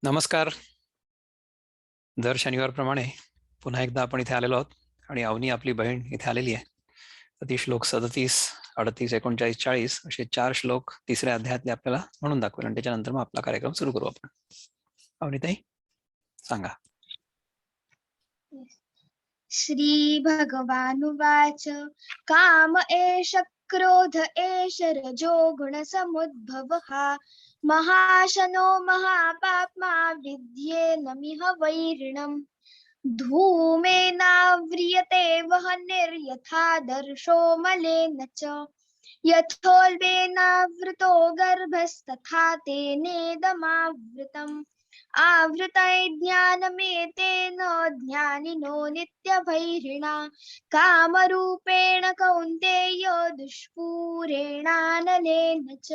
नमस्कार. दर शनिवारप्रमाणे पुन्हा एकदा आपण इथे आलेलो आहोत आणि अवनी आपली बहीण इथे आलेली आहे. तर ती श्लोक 37, 38, 39, 40 असे 4 श्लोक तिसऱ्या अध्यायातले आपल्याला म्हणून दाखवेल आणि त्याच्यानंतर मग आपला कार्यक्रम सुरू करू आपण. अवनीताई सांगा. श्री भगवानुवाच काम एष क्रोध एष रजो गुणसमुद्भवः महाशनो महापाप्मा विद्येनमिह वैरिणम् धूमेनाव्रियते वह्निर्यथादर्शो मलेन च यथोल्बेनावृतो गर्भस्तथा तेनेदमावृतम् आवृतै ज्ञानमेतेन ज्ञानिनो नित्यभैरिणा कामरूपेण कौन्तेय दुष्पूरेणानलेन च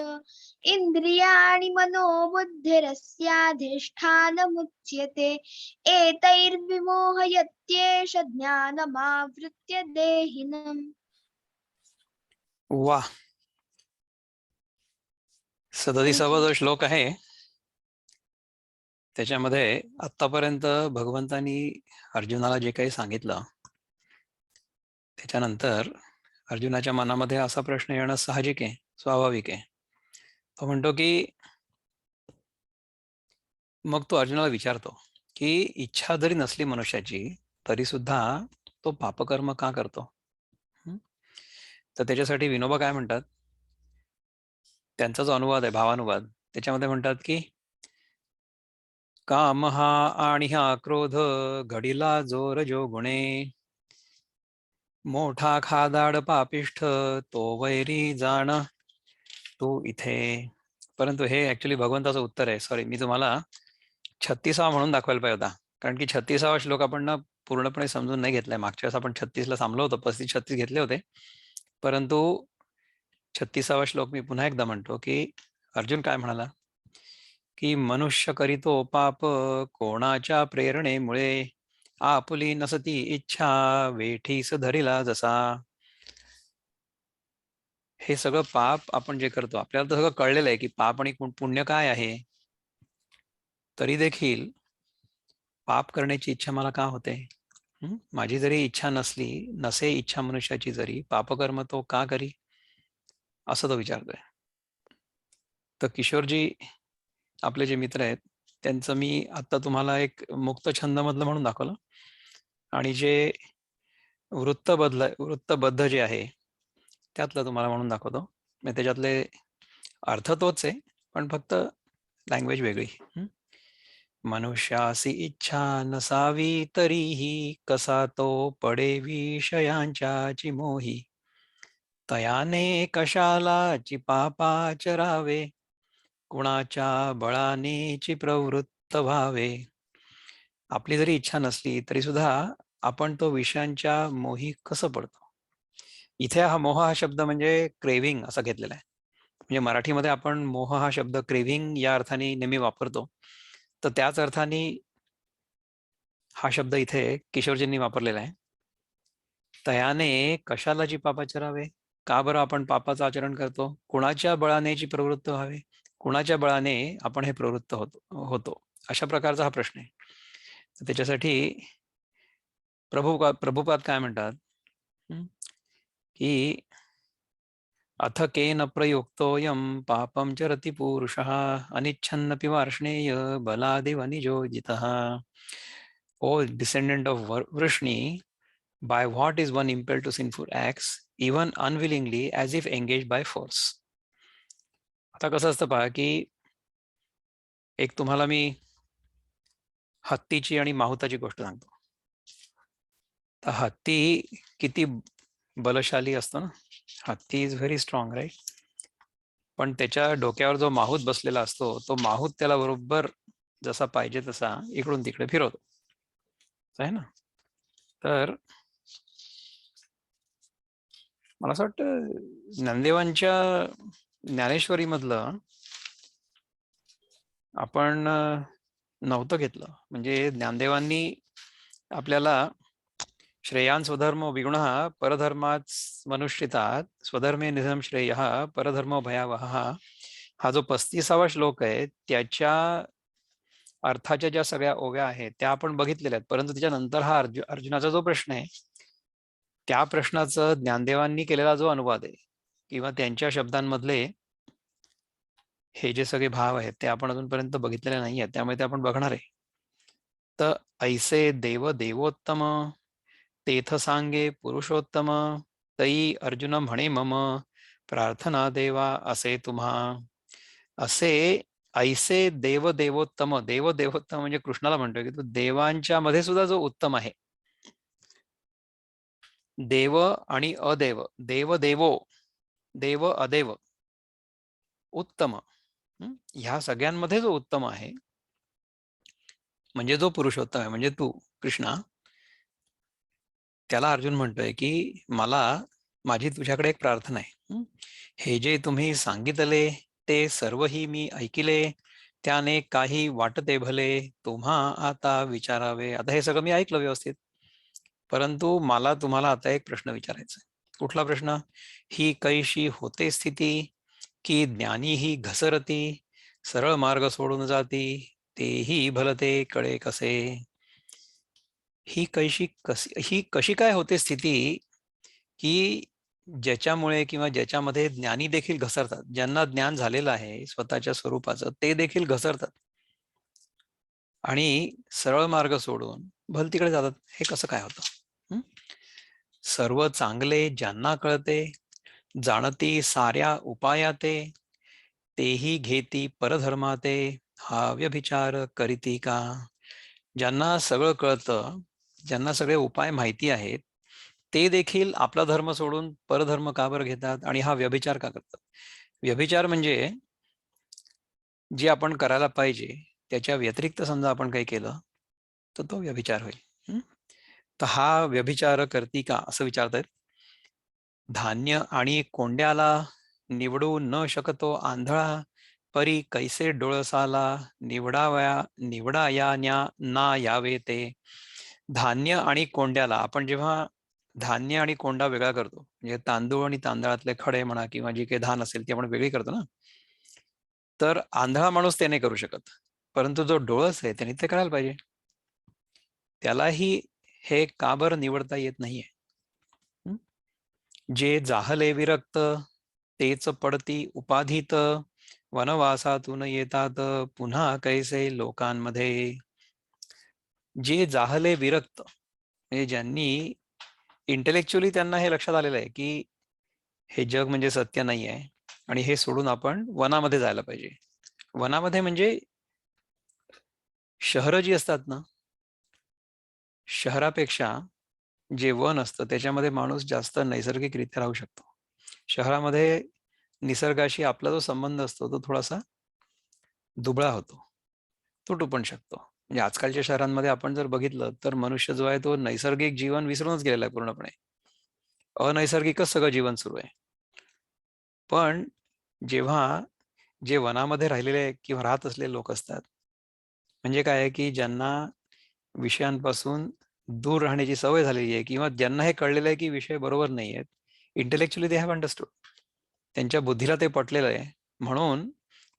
इन्द्रियाणि मनोबुद्धिरस्याधिष्ठानमुच्यते एतैर्विमोहयत्येष ज्ञानमावृत्य देहिनम्. वा, 37वा जो श्लोक आहे त्याच्यामध्ये आतापर्यंत भगवंतांनी अर्जुनाला जे काही सांगितलं त्याच्यानंतर अर्जुनाच्या मनामध्ये असा प्रश्न येणं साहजिक आहे, स्वाभाविक आहे. तो म्हणतो की मग तो अर्जुनाला विचारतो की इच्छा जरी नसली मनुष्याची तरी सुद्धा तो पापकर्म का करतो. तर त्याच्यासाठी विनोबा काय म्हणतात, त्यांचा जो अनुवाद आहे भावानुवाद त्याच्यामध्ये म्हणतात की काम हा आणि हा क्रोध घडीला जोर जो गुणे मोठा खादाड पापिष्ठ तो वैरी जाण तू इथे. परंतु हे ऍक्च्युली भगवंताचं उत्तर आहे. सॉरी, मी तुम्हाला 36वा म्हणून दाखवायला पाहिजे होता, कारण की 36वा श्लोक आपण ना पूर्णपणे समजून नाही घेतलाय. मागच्या वेळेस आपण 36ला थांबलो होतो, 35-36 घेतले होते. परंतु 36वा श्लोक मी पुन्हा एकदा म्हणतो की अर्जुन काय म्हणाला की मनुष्य करीतो पाप कोणाच्या प्रेरणेमुळे आपुली नसती इच्छा वेठीस धरिला जसा. हे सगळं पाप आपण जे करतो आपल्याला तर सगळं कळलेलं आहे की पाप आणि पुण्य काय आहे, तरी देखील पाप करण्याची इच्छा मला का होते. माझी जरी इच्छा नसे इच्छा मनुष्याची जरी पापकर्म तो का करी, असं तो विचारतोय. तर किशोरजी आपले जे मित्र आहेत त्यांचं मी आता तुम्हाला एक मुक्त छंद मधलं म्हणून दाखवलं आणि जे वृत्तबद्ध जे आहे त्यातलं तुम्हाला म्हणून दाखवतो. म्हणजे त्याच्यातले अर्थ तोच आहे पण फक्त लँग्वेज वेगळी. मनुष्यासी इच्छा नसावी तरीही कसा तो पडे विषयांच्या मोही तयाने कशालाची पापाचरावे कुणाच्या बळानेची प्रवृत्त व्हावे. आपली जरी इच्छा नसली तरी सुद्धा आपण तो विषयांच्या मोही कसं पडतो. इथे हा मोह हा शब्द म्हणजे क्रेविंग असा घेतलेला आहे. म्हणजे मराठीमध्ये आपण मोह हा शब्द क्रेविंग या अर्थाने नेहमी वापरतो, तर त्याच अर्थाने हा शब्द इथे किशोरजींनी वापरलेला आहे. तयाने कशाला जी पापाचरावे, का बरं आपण पापाचं आचरण करतो, कुणाच्या बळानेची प्रवृत्त व्हावे, कुणाच्या बळाने आपण हे प्रवृत्त होतो अशा प्रकारचा हा प्रश्न आहे. तर त्याच्यासाठी प्रभुपाद काय म्हणतात की अथ केन प्रयुक्तोऽयं पापं चरति पुरुषः अनिच्छन्नपि Varshney Baladev नियोजितः. O descendant of Vrishni, by what is one impelled to sinful acts, even unwillingly, as if engaged by force. आता कसं असतं पहा की एक तुम्हाला मी हत्तीची आणि माहुताची गोष्ट सांगतो. तर हत्ती किती बलशाली असतो ना. हत्ती इज व्हेरी स्ट्रॉंग, राईट. पण त्याच्या डोक्यावर जो माहूत बसलेला असतो तो माहूत त्याला बरोबर जसा पाहिजे तसा इकडून तिकडे फिरवतो, आहे ना. तर मला असं वाटतं ज्ञानदेवांच्या ज्ञानेश्वरी मधलं आपण नव्हतं घेतलं. म्हणजे ज्ञानदेवांनी आपल्याला श्रेयान स्वधर्म विगुण परधर्मात मनुष्यतात स्वधर्मे निधम श्रेय परधर्म भयावह, हा जो 35वा श्लोक आहे त्याच्या अर्थाच्या ज्या सगळ्या ओव्या आहेत त्या आपण बघितलेल्या आहेत, परंतु त्याच्यानंतर हा अर्जुनाचा जो प्रश्न आहे त्या प्रश्नाचं ज्ञानदेवांनी केलेला जो अनुवाद आहे किंवा त्यांच्या शब्दांमधले हे जे सगळे भाव आहेत ते आपण अजूनपर्यंत बघितलेले नाही आहेत, त्यामुळे ते आपण बघणार आहे. तर ऐसे देव देवोत्तम तेथ सांगे पुरुषोत्तम तई अर्जुन म्हणे मम प्रार्थना देवा असे तुम्हा. असे ऐसे देव देवोत्तम, देव देवोत्तम म्हणजे कृष्णाला म्हणतोय की तू देवांच्या मध्ये सुद्धा जो उत्तम आहे. देव आणि अदेव, देव देवो, देव अदेव, उत्तम, ह्या सगळ्यांमध्ये जो उत्तम आहे म्हणजे जो पुरुषोत्तम आहे म्हणजे तू कृष्णा, त्याला अर्जुन म्हणतोय की मला माझी तुझ्याकडे एक प्रार्थना आहे. हे जे तुम्ही सांगितले ते सर्वही मी ऐकिले, त्याने काही वाटते भले तुम्हा आता विचारावे. आता हे सगळं मी ऐकलं व्यवस्थित, परंतु मला तुम्हाला आता एक प्रश्न विचारायचा आहे. कुठला प्रश्न? ही कैशी होते स्थिती की ज्ञानी ही घसरती, सरळ मार्ग सोडून जाती, तेही भलते कळे कसे. ही कशी काय होते स्थिती की ज्याच्यामुळे किंवा ज्याच्यामध्ये ज्ञानी देखील घसरतात, ज्यांना ज्ञान झालेलं आहे स्वतःच्या स्वरूपाचं ते देखील घसरतात आणि सरळ मार्ग सोडून भलतीकडे जातात. हे कसं काय होतं? सर्व चांगले ज्यांना कळते, जाणती साऱ्या उपायाते, तेही घेती परधर्माते, हा व्यभिचार करीती का. ज्यांना सगळं कळतं, ज्यांना सगळे उपाय माहिती आहेत, ते देखील आपला धर्म सोडून परधर्म का बरं घेतात आणि हा व्यभिचार का करतात. व्यभिचार म्हणजे जे आपण करायला पाहिजे त्याच्या व्यतिरिक्त समजा आपण काही केलं तर तो व्यभिचार होईल. तर हा व्यभिचार करती का असं विचारतायत. धान्य आणि कोंड्याला निवडू न शकतो आंधळा, परी कैसे डोळसाला निवडाया ना यावे ते. धान्य आणि कोंड्याला, आपण जेव्हा धान्य आणि कोंडा वेगळा करतो म्हणजे तांदूळ आणि तांदळातले खडे म्हणा किंवा जी काही धान असेल ती आपण वेगळी करतो ना, तर आंधळा माणूस ते नाही करू शकत, परंतु जो डोळस आहे त्याने ते करायला पाहिजे. त्यालाही हे का बरं निवडता येत नाहीये. जे जाहले विरक्त तेच पडती उपाधीत, वनवासातून येतात पुन्हा कैसे लोकांमध्ये. जे जाहले विरक्त म्हणजे ज्यांनी इंटेलेक्च्युअली त्यांना हे लक्षात आलेलं आहे की हे जग म्हणजे सत्य नाही आहे आणि हे सोडून आपण वनामध्ये जायला पाहिजे. वनामध्ये म्हणजे शहरं जी असतात ना, शहरापेक्षा जे वन असतं त्याच्यामध्ये माणूस जास्त नैसर्गिकरित्या राहू शकतो. शहरामध्ये निसर्गाशी आपला जो संबंध असतो तो थोडासा दुबळा होतो, तुटू पण शकतो. म्हणजे आजकालच्या शहरांमध्ये आपण जर बघितलं तर मनुष्य जो आहे तो नैसर्गिक जीवन विसरूनच गेलेला आहे पूर्णपणे. अनैसर्गिकच सगळं जीवन सुरू आहे. पण जेव्हा जे वनामध्ये राहिलेले किंवा राहत असलेले लोक असतात, म्हणजे काय आहे की ज्यांना विषयांपासून दूर राहण्याची सवय झालेली आहे किंवा ज्यांना हे कळलेलं आहे की विषय बरोबर नाही आहेत, इंटेलेक्च्युअली दे हॅव अंडरस्टूड, त्यांच्या बुद्धीला ते पटलेलं आहे, म्हणून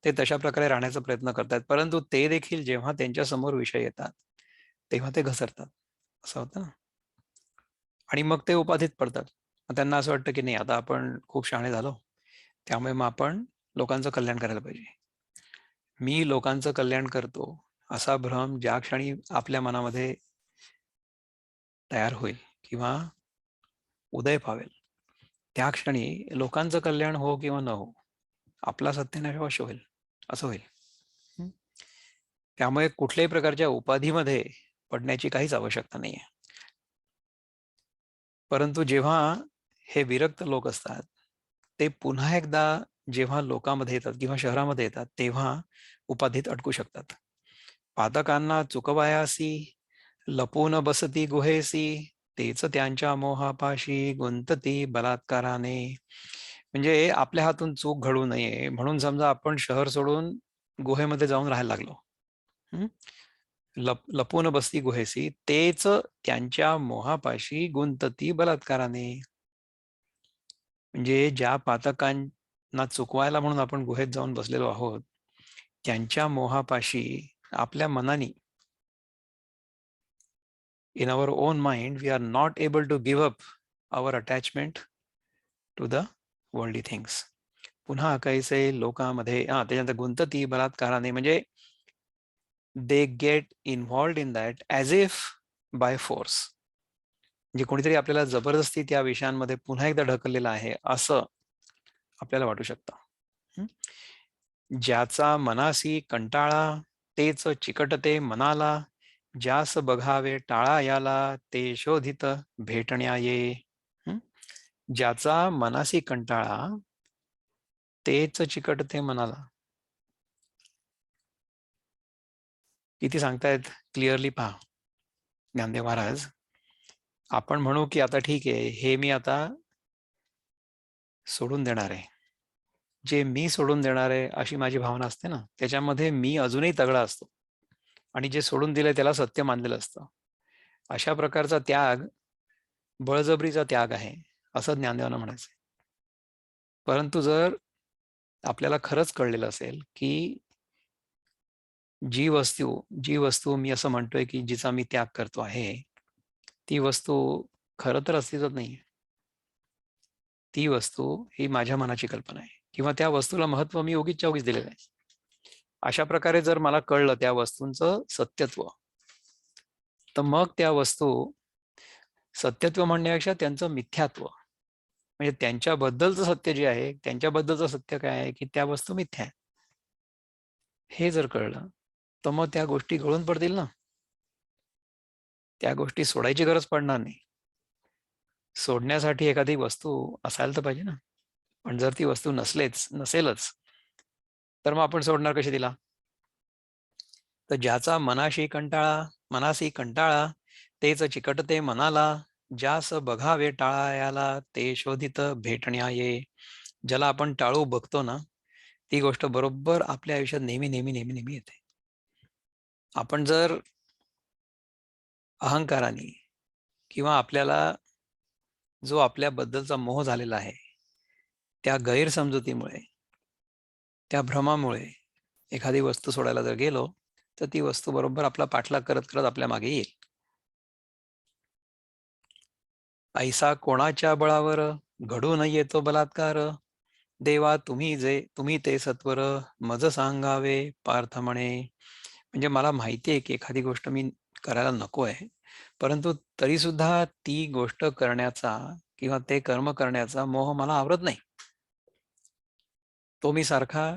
ते तशा प्रकारे राहण्याचा प्रयत्न करतात. परंतु ते देखील जेव्हा त्यांच्या समोर विषय येतात तेव्हा ते घसरतात, असं होतं ना. आणि मग ते उपाधीत पडतात. मग त्यांना असं वाटतं की नाही आता आपण खूप शहाणे झालो, त्यामुळे मग आपण लोकांचं कल्याण करायला पाहिजे. मी लोकांचं कल्याण करतो असा भ्रम ज्या क्षणी आपल्या मनामध्ये तयार होईल किंवा उदय पावेल, त्या क्षणी लोकांचं कल्याण हो किंवा न हो, आपला सत्यानाश अवश्य होईल, असं होईल. त्यामुळे कुठल्याही प्रकारच्या उपाधीमध्ये पडण्याची काहीच आवश्यकता नाही आहे. परंतु जेव्हा हे विरक्त लोक असतात ते पुन्हा एकदा जेव्हा लोकांमध्ये येतात किंवा शहरामध्ये येतात तेव्हा उपाधीत अडकू शकतात. पातकांना चुकवायासी लपून बसती गुहेसी, तेच त्यांच्या मोहापाशी गुंतती बलात्काराने. म्हणजे आपल्या हातून चूक घडू नये म्हणून समजा आपण शहर सोडून गुहेमध्ये जाऊन राहायला लागलो. लपून बसती गुहेसी, तेच त्यांच्या मोहापाशी गुंतती बलात्काराने. म्हणजे ज्या पातकांना चुकवायला म्हणून आपण गुहेत जाऊन बसलेलो आहोत त्यांच्या मोहापाशी आपल्या मनाने, in our own mind, we are not able to give up our attachment to the worldly things. पुन्हा कैसे लोकांमध्ये त्याच्यानंतर गुंतती बलात्काराने, म्हणजे they get involved in that as if by force. म्हणजे कोणीतरी आपल्याला जबरदस्ती त्या विषयांमध्ये पुन्हा एकदा ढकललेलं आहे असं आपल्याला वाटू शकतं. ज्याचा मनासी कंटाळा तेच चिकटते मनाला, ज्यास बघावे टाळा याला ते शोधित भेटण्या ये. ज्याचा मनासी कंटाळा तेच चिकटते मनाला. किती सांगतायत क्लिअरली पहा ज्ञानदेव महाराज. आपण म्हणू की आता ठीक आहे, हे मी आता सोडून देणार आहे. जे मी सोडून देणार आहे अशी माझी भावना असते ना, त्याच्यामध्ये मी अजूनही तगडा असतो आणि जे सोडून दिलंय त्याला सत्य मानलेलं असतं. अशा प्रकारचा त्याग बळजबरीचा त्याग आहे असं ज्ञानदेवांना म्हणायचं. परंतु जर आपल्याला खरंच कळलेलं असेल की जी वस्तू मी असं म्हणतोय की जिचा मी त्याग करतो आहे, ती वस्तू खरं तर अस्तित्वात नाहीये. ती वस्तू ही माझ्या मनाची कल्पना आहे, किंवा त्या वस्तूला महत्व मी उगीचच्या उगीच दिलेलं आहे. अशा प्रकारे जर मला कळलं त्या वस्तूंचं सत्यत्व, तर मग त्या वस्तू सत्यत्व म्हणण्यापेक्षा त्यांचं मिथ्यात्व, म्हणजे त्यांच्याबद्दलचं सत्य जे आहे, त्यांच्याबद्दलचं सत्य काय आहे की त्या वस्तू मिथ्या आहे, हे जर कळलं तर मग त्या गोष्टी गळून पडतील ना. त्या गोष्टी सोडायची गरज पडणार नाही. सोडण्यासाठी एखादी वस्तू असायला तर पाहिजे ना. पण जर ती वस्तू नसेलच, तर मग आपण सोडणार कशी तिला? तर ज्याचा मनासी कंटाळा तेच चिकटते मनाला, ज्यास बघावे टाळायाला ते शोधित भेटण्या ये. ज्याला आपण टाळू बघतो ना, ती गोष्ट बरोबर आपल्या आयुष्यात नेहमी नेहमी नेहमी नेहमी येते. आपण जर अहंकाराने किंवा आपल्याला जो आपल्याबद्दलचा मोह झालेला आहे त्या गैरसमजुतीमुळे, त्या भ्रमामुळे एखादी वस्तू सोडायला जर गेलो, तर ती वस्तू बरोबर आपला पाठलाग करत करत आपल्या मागे येईल. ऐसा कोणाच्या बळावर घडून येतो बलात्कार, देवा तुम्ही ते सत्वर मज सांगावे पार्थ म्हणे. म्हणजे मला माहिती आहे की एखादी गोष्ट मी करायला नको आहे, परंतु तरी सुद्धा ती गोष्ट करण्याचा किंवा ते कर्म करण्याचा मोह मला आवरत नाही. तो मी सारखा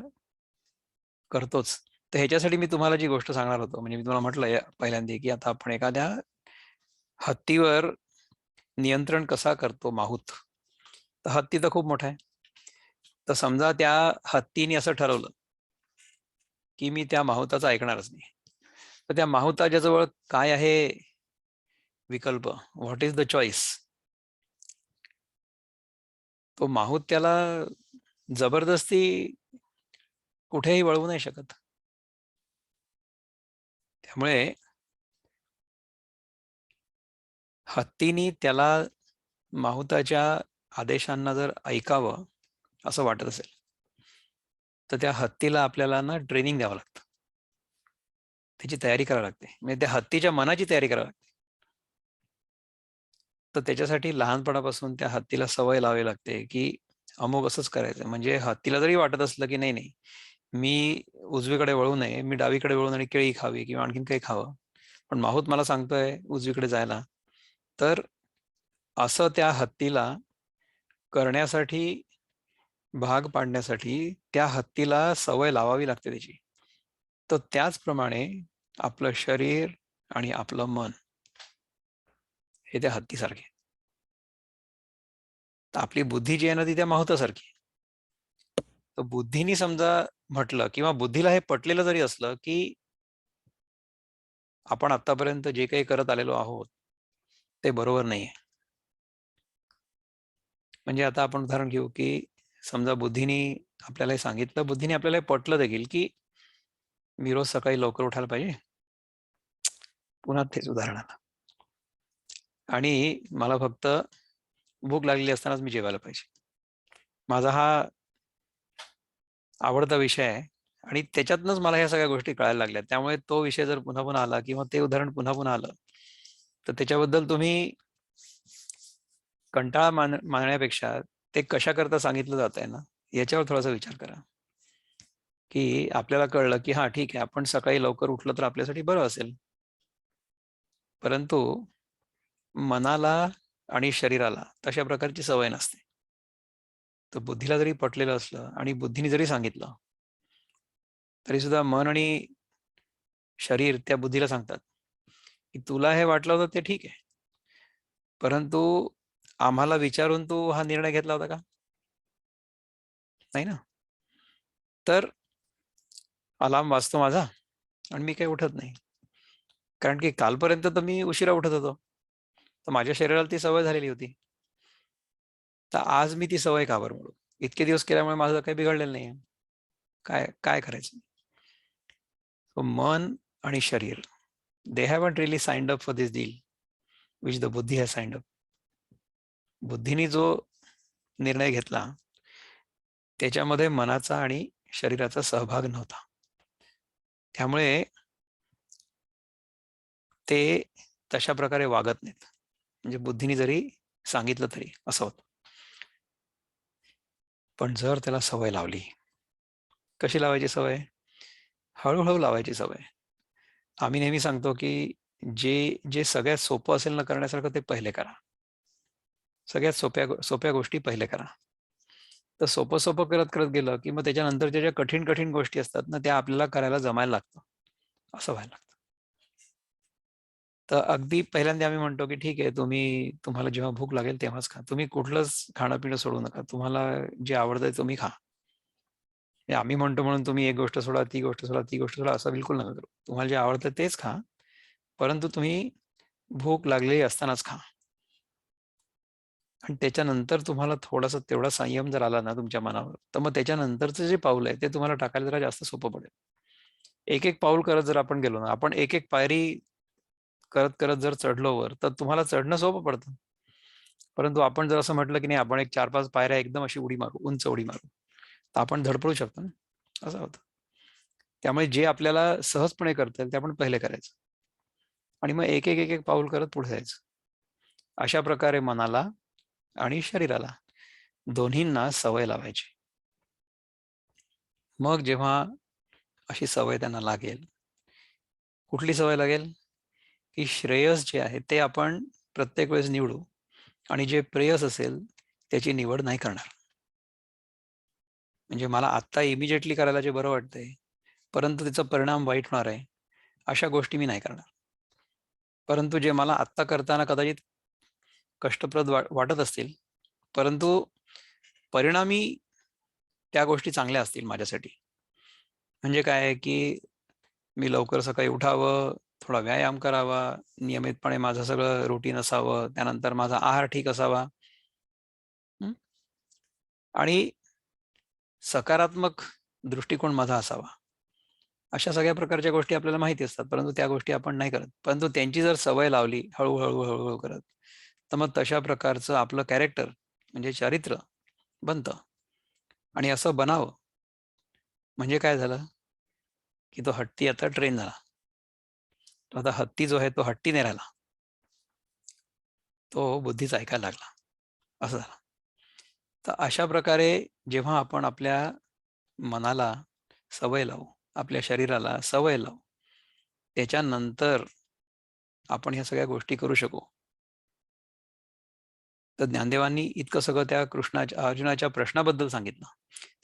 करतोच. तर ह्याच्यासाठी मी तुम्हाला जी गोष्ट सांगणार होतो, म्हणजे मी तुम्हाला म्हटलं पहिल्यांदा की आता आपण एखाद्या हत्तीवर नियंत्रण कसा करतो माहूत. तर हत्ती तर खूप मोठा आहे. तर समजा त्या हत्तीने असं ठरवलं की मी त्या माहुताचं ऐकणारच नाही, तर त्या माहुताच्या जवळ काय आहे विकल्प, व्हॉट इज द चॉईस? तो माहूत त्याला जबरदस्ती कुठेही वळवू नाही शकत. त्यामुळे हत्तीनी त्याला माहुताच्या आदेशांना जर ऐकावं असं वाटत असेल, तर त्या हत्तीला आपल्याला ना ट्रेनिंग द्यावं लागतं, त्याची तयारी करावी लागते, म्हणजे त्या हत्तीच्या मनाची तयारी करावी लागते. तर त्याच्यासाठी लहानपणापासून त्या हत्तीला सवय लावावी लागते की अमुक असंच करायचं. म्हणजे हत्तीला जरी वाटत असलं की नाही नाही, मी उजवीकडे वळू नये, मी डावीकडे वळून आणि केळी खावी किंवा आणखीन काही खावं, पण माहूत मला सांगतोय उजवीकडे जायला, तर असं त्या हत्तीला करण्यासाठी, भाग पाडण्यासाठी त्या हत्तीला सवय लावावी लागते त्याची. तर त्याचप्रमाणे आपलं शरीर आणि आपलं मन हे त्या हत्तीसारखे. तर आपली बुद्धी जी आहे ना ती त्या माहुतासारखी. तर बुद्धीनी समजा म्हटलं किंवा बुद्धीला हे पटलेलं जरी असलं की आपण आतापर्यंत जे काही करत आलेलो आहोत ते बरोबर नाहीये. म्हणजे आता आपण उदाहरण घेऊ की समजा बुद्धीने आपल्याला सांगितलं, बुद्धीने आपल्याला पटलं देखील की मी रोज सकाळी लवकर उठायला पाहिजे. पुन्हा तेच उदाहरण आलं. आणि मला फक्त भूक लागलेली असतानाच मी जेवायला पाहिजे. माझा हा आवडता विषय आहे आणि त्याच्यातनंच मला ह्या सगळ्या गोष्टी कळायला लागल्या. त्यामुळे तो विषय जर पुन्हा पुन्हा आला किंवा ते उदाहरण पुन्हा पुन्हा आलं, तर त्याच्याबद्दल तुम्ही कंटाळा मानण्यापेक्षा ते कशा करता सांगितलं जात आहे ना, याच्यावर थोडासा विचार करा. की आपल्याला कळलं की हा ठीक आहे, आपण सकाळी लवकर उठलं तर आपल्यासाठी बरं असेल. परंतु मनाला आणि शरीराला तशा प्रकारची सवय नसते. तर बुद्धीला जरी पटलेलं असलं आणि बुद्धीने जरी सांगितलं, तरी सुद्धा मन आणि शरीर त्या बुद्धीला सांगतात की तुला हे वाटलं होतं ते ठीक आहे, परंतु आम्हाला विचारून तू हा निर्णय घेतला होता का? नाही ना. तर अलार्म वाजतो माझा आणि मी काही उठत नाही, कारण की कालपर्यंत तर मी उशिरा उठत होतो, तर माझ्या शरीराला ती सवय झालेली होती. तर आज मी ती सवय का बरं मोडू? इतके दिवस केल्यामुळे माझं काही बिघडलेलं नाहीये. काय काय करायचं? मन आणि शरीर, they haven't really signed up for this deal which the buddhi has signed up. बुद्धीने जो निर्णय घेतला त्याच्यामध्ये मनाचा आणि शरीराचा सहभाग नव्हता. त्यामुळे ते तशा प्रकारे वागत नाहीत. म्हणजे बुद्धीने जरी सांगितलं तरी असं होतं. पण जर त्याला सवय लावली, कशी लावायची सवय? हळूहळू लावायची सवय. आम्ही नेहमी सांगतो की जे जे सगळ्यात सोपं असेल ना करण्यासारखं ते पहिले करा. सगळ्यात सोप्या सोप्या गोष्टी पहिले करा. तर सोपं सोपं करत करत गेलं की मग त्याच्यानंतरच्या ज्या कठीण कठीण गोष्टी असतात ना, त्या आपल्याला करायला जमायला लागतं. असं व्हायला लागतं. तर अगदी पहिल्यांदा आम्ही म्हणतो की ठीक आहे, तुम्हाला जेव्हा भूक लागेल तेव्हाच खा. तुम्ही कुठलंच खाणं पिणं सोडू नका. तुम्हाला जे आवडतंय तुम्ही खा. हे आम्ही म्हणतो म्हणून तुम्ही एक गोष्ट सोडा, ती गोष्ट सोडा, ती गोष्ट सोडा, असं बिलकुल नका करू. तुम्हाला जे आवडतं तेच खा, परंतु तुम्ही भूक लागलेली असतानाच खा. आणि त्याच्यानंतर तुम्हाला थोडासा तेवढा संयम जर आला ना तुमच्या मनावर, तर मग त्याच्यानंतरचं जे पाऊल आहे ते तुम्हाला टाकायला जरा जास्त सोपं पडेल. एक एक पाऊल करत जर आपण गेलो ना, आपण एक एक पायरी करत करत जर चढलो वर, तर तुम्हाला चढणं सोपं पडतं. परंतु आपण जर असं म्हटलं की नाही, आपण एक 4-5 पायऱ्या एकदम अशी उडी मारू, उंच उडी मारू, तर आपण धडपडू शकतो ना, असं होतं. त्यामुळे जे आपल्याला सहजपणे करता येईल ते आपण पहिले करायचं आणि मग एक एक एक एक पाऊल करत पुढे जायचं. अशा प्रकारे मनाला आणि शरीराला दोन्हींना सवय लावायची. मग जेव्हा अशी सवय त्यांना लागेल, कुठली सवय लागेल? की श्रेयस जे आहे ते आपण प्रत्येक वेळेस निवडू आणि जे प्रेयस असेल त्याची निवड नाही करणार. म्हणजे मला आत्ता इमिजिएटली करायला जे बरं वाटतंय, परंतु त्याचा परिणाम वाईट होणार आहे, अशा गोष्टी मी नाही करणार. परंतु जे मला आत्ता करताना कदाचित कष्टप्रद वाटत असतील, परंतु परिणामी त्या गोष्टी चांगल्या असतील माझ्यासाठी. म्हणजे काय आहे की मी लवकर सकाळी उठावं, थोडा व्यायाम करावा, नियमितपणे माझं सगळं रुटीन असावं, त्यानंतर माझा आहार ठीक असावा. हं. आणि सकारात्मक दृष्टिकोन माझा असावा. अशा सगळ्या प्रकारच्या गोष्टी आपल्याला माहिती असतात, परंतु त्या गोष्टी आपण नाही करत. परंतु त्यांची जर सवय लावली हळू-हळू, हळूहळू करत, तर मग तशा प्रकारचं आपलं कॅरेक्टर म्हणजे चारित्र्य बनतं. आणि असं बनावं म्हणजे काय झालं, की तो हत्ती आता ट्रेन झाला. तो आता हत्ती जो आहे तो हट्टी नाही राहिला. तो बुद्धीचं ऐकायला लागला. असं झालं. तर अशा प्रकारे जेव्हा आपण आपल्या मनाला सवय लावू, आपल्या शरीराला सवय लावू, त्याच्यानंतर आपण ह्या सगळ्या गोष्टी करू शकू. तर ज्ञानदेवांनी इतकं सगळं त्या अर्जुनाच्या प्रश्नाबद्दल सांगितलं.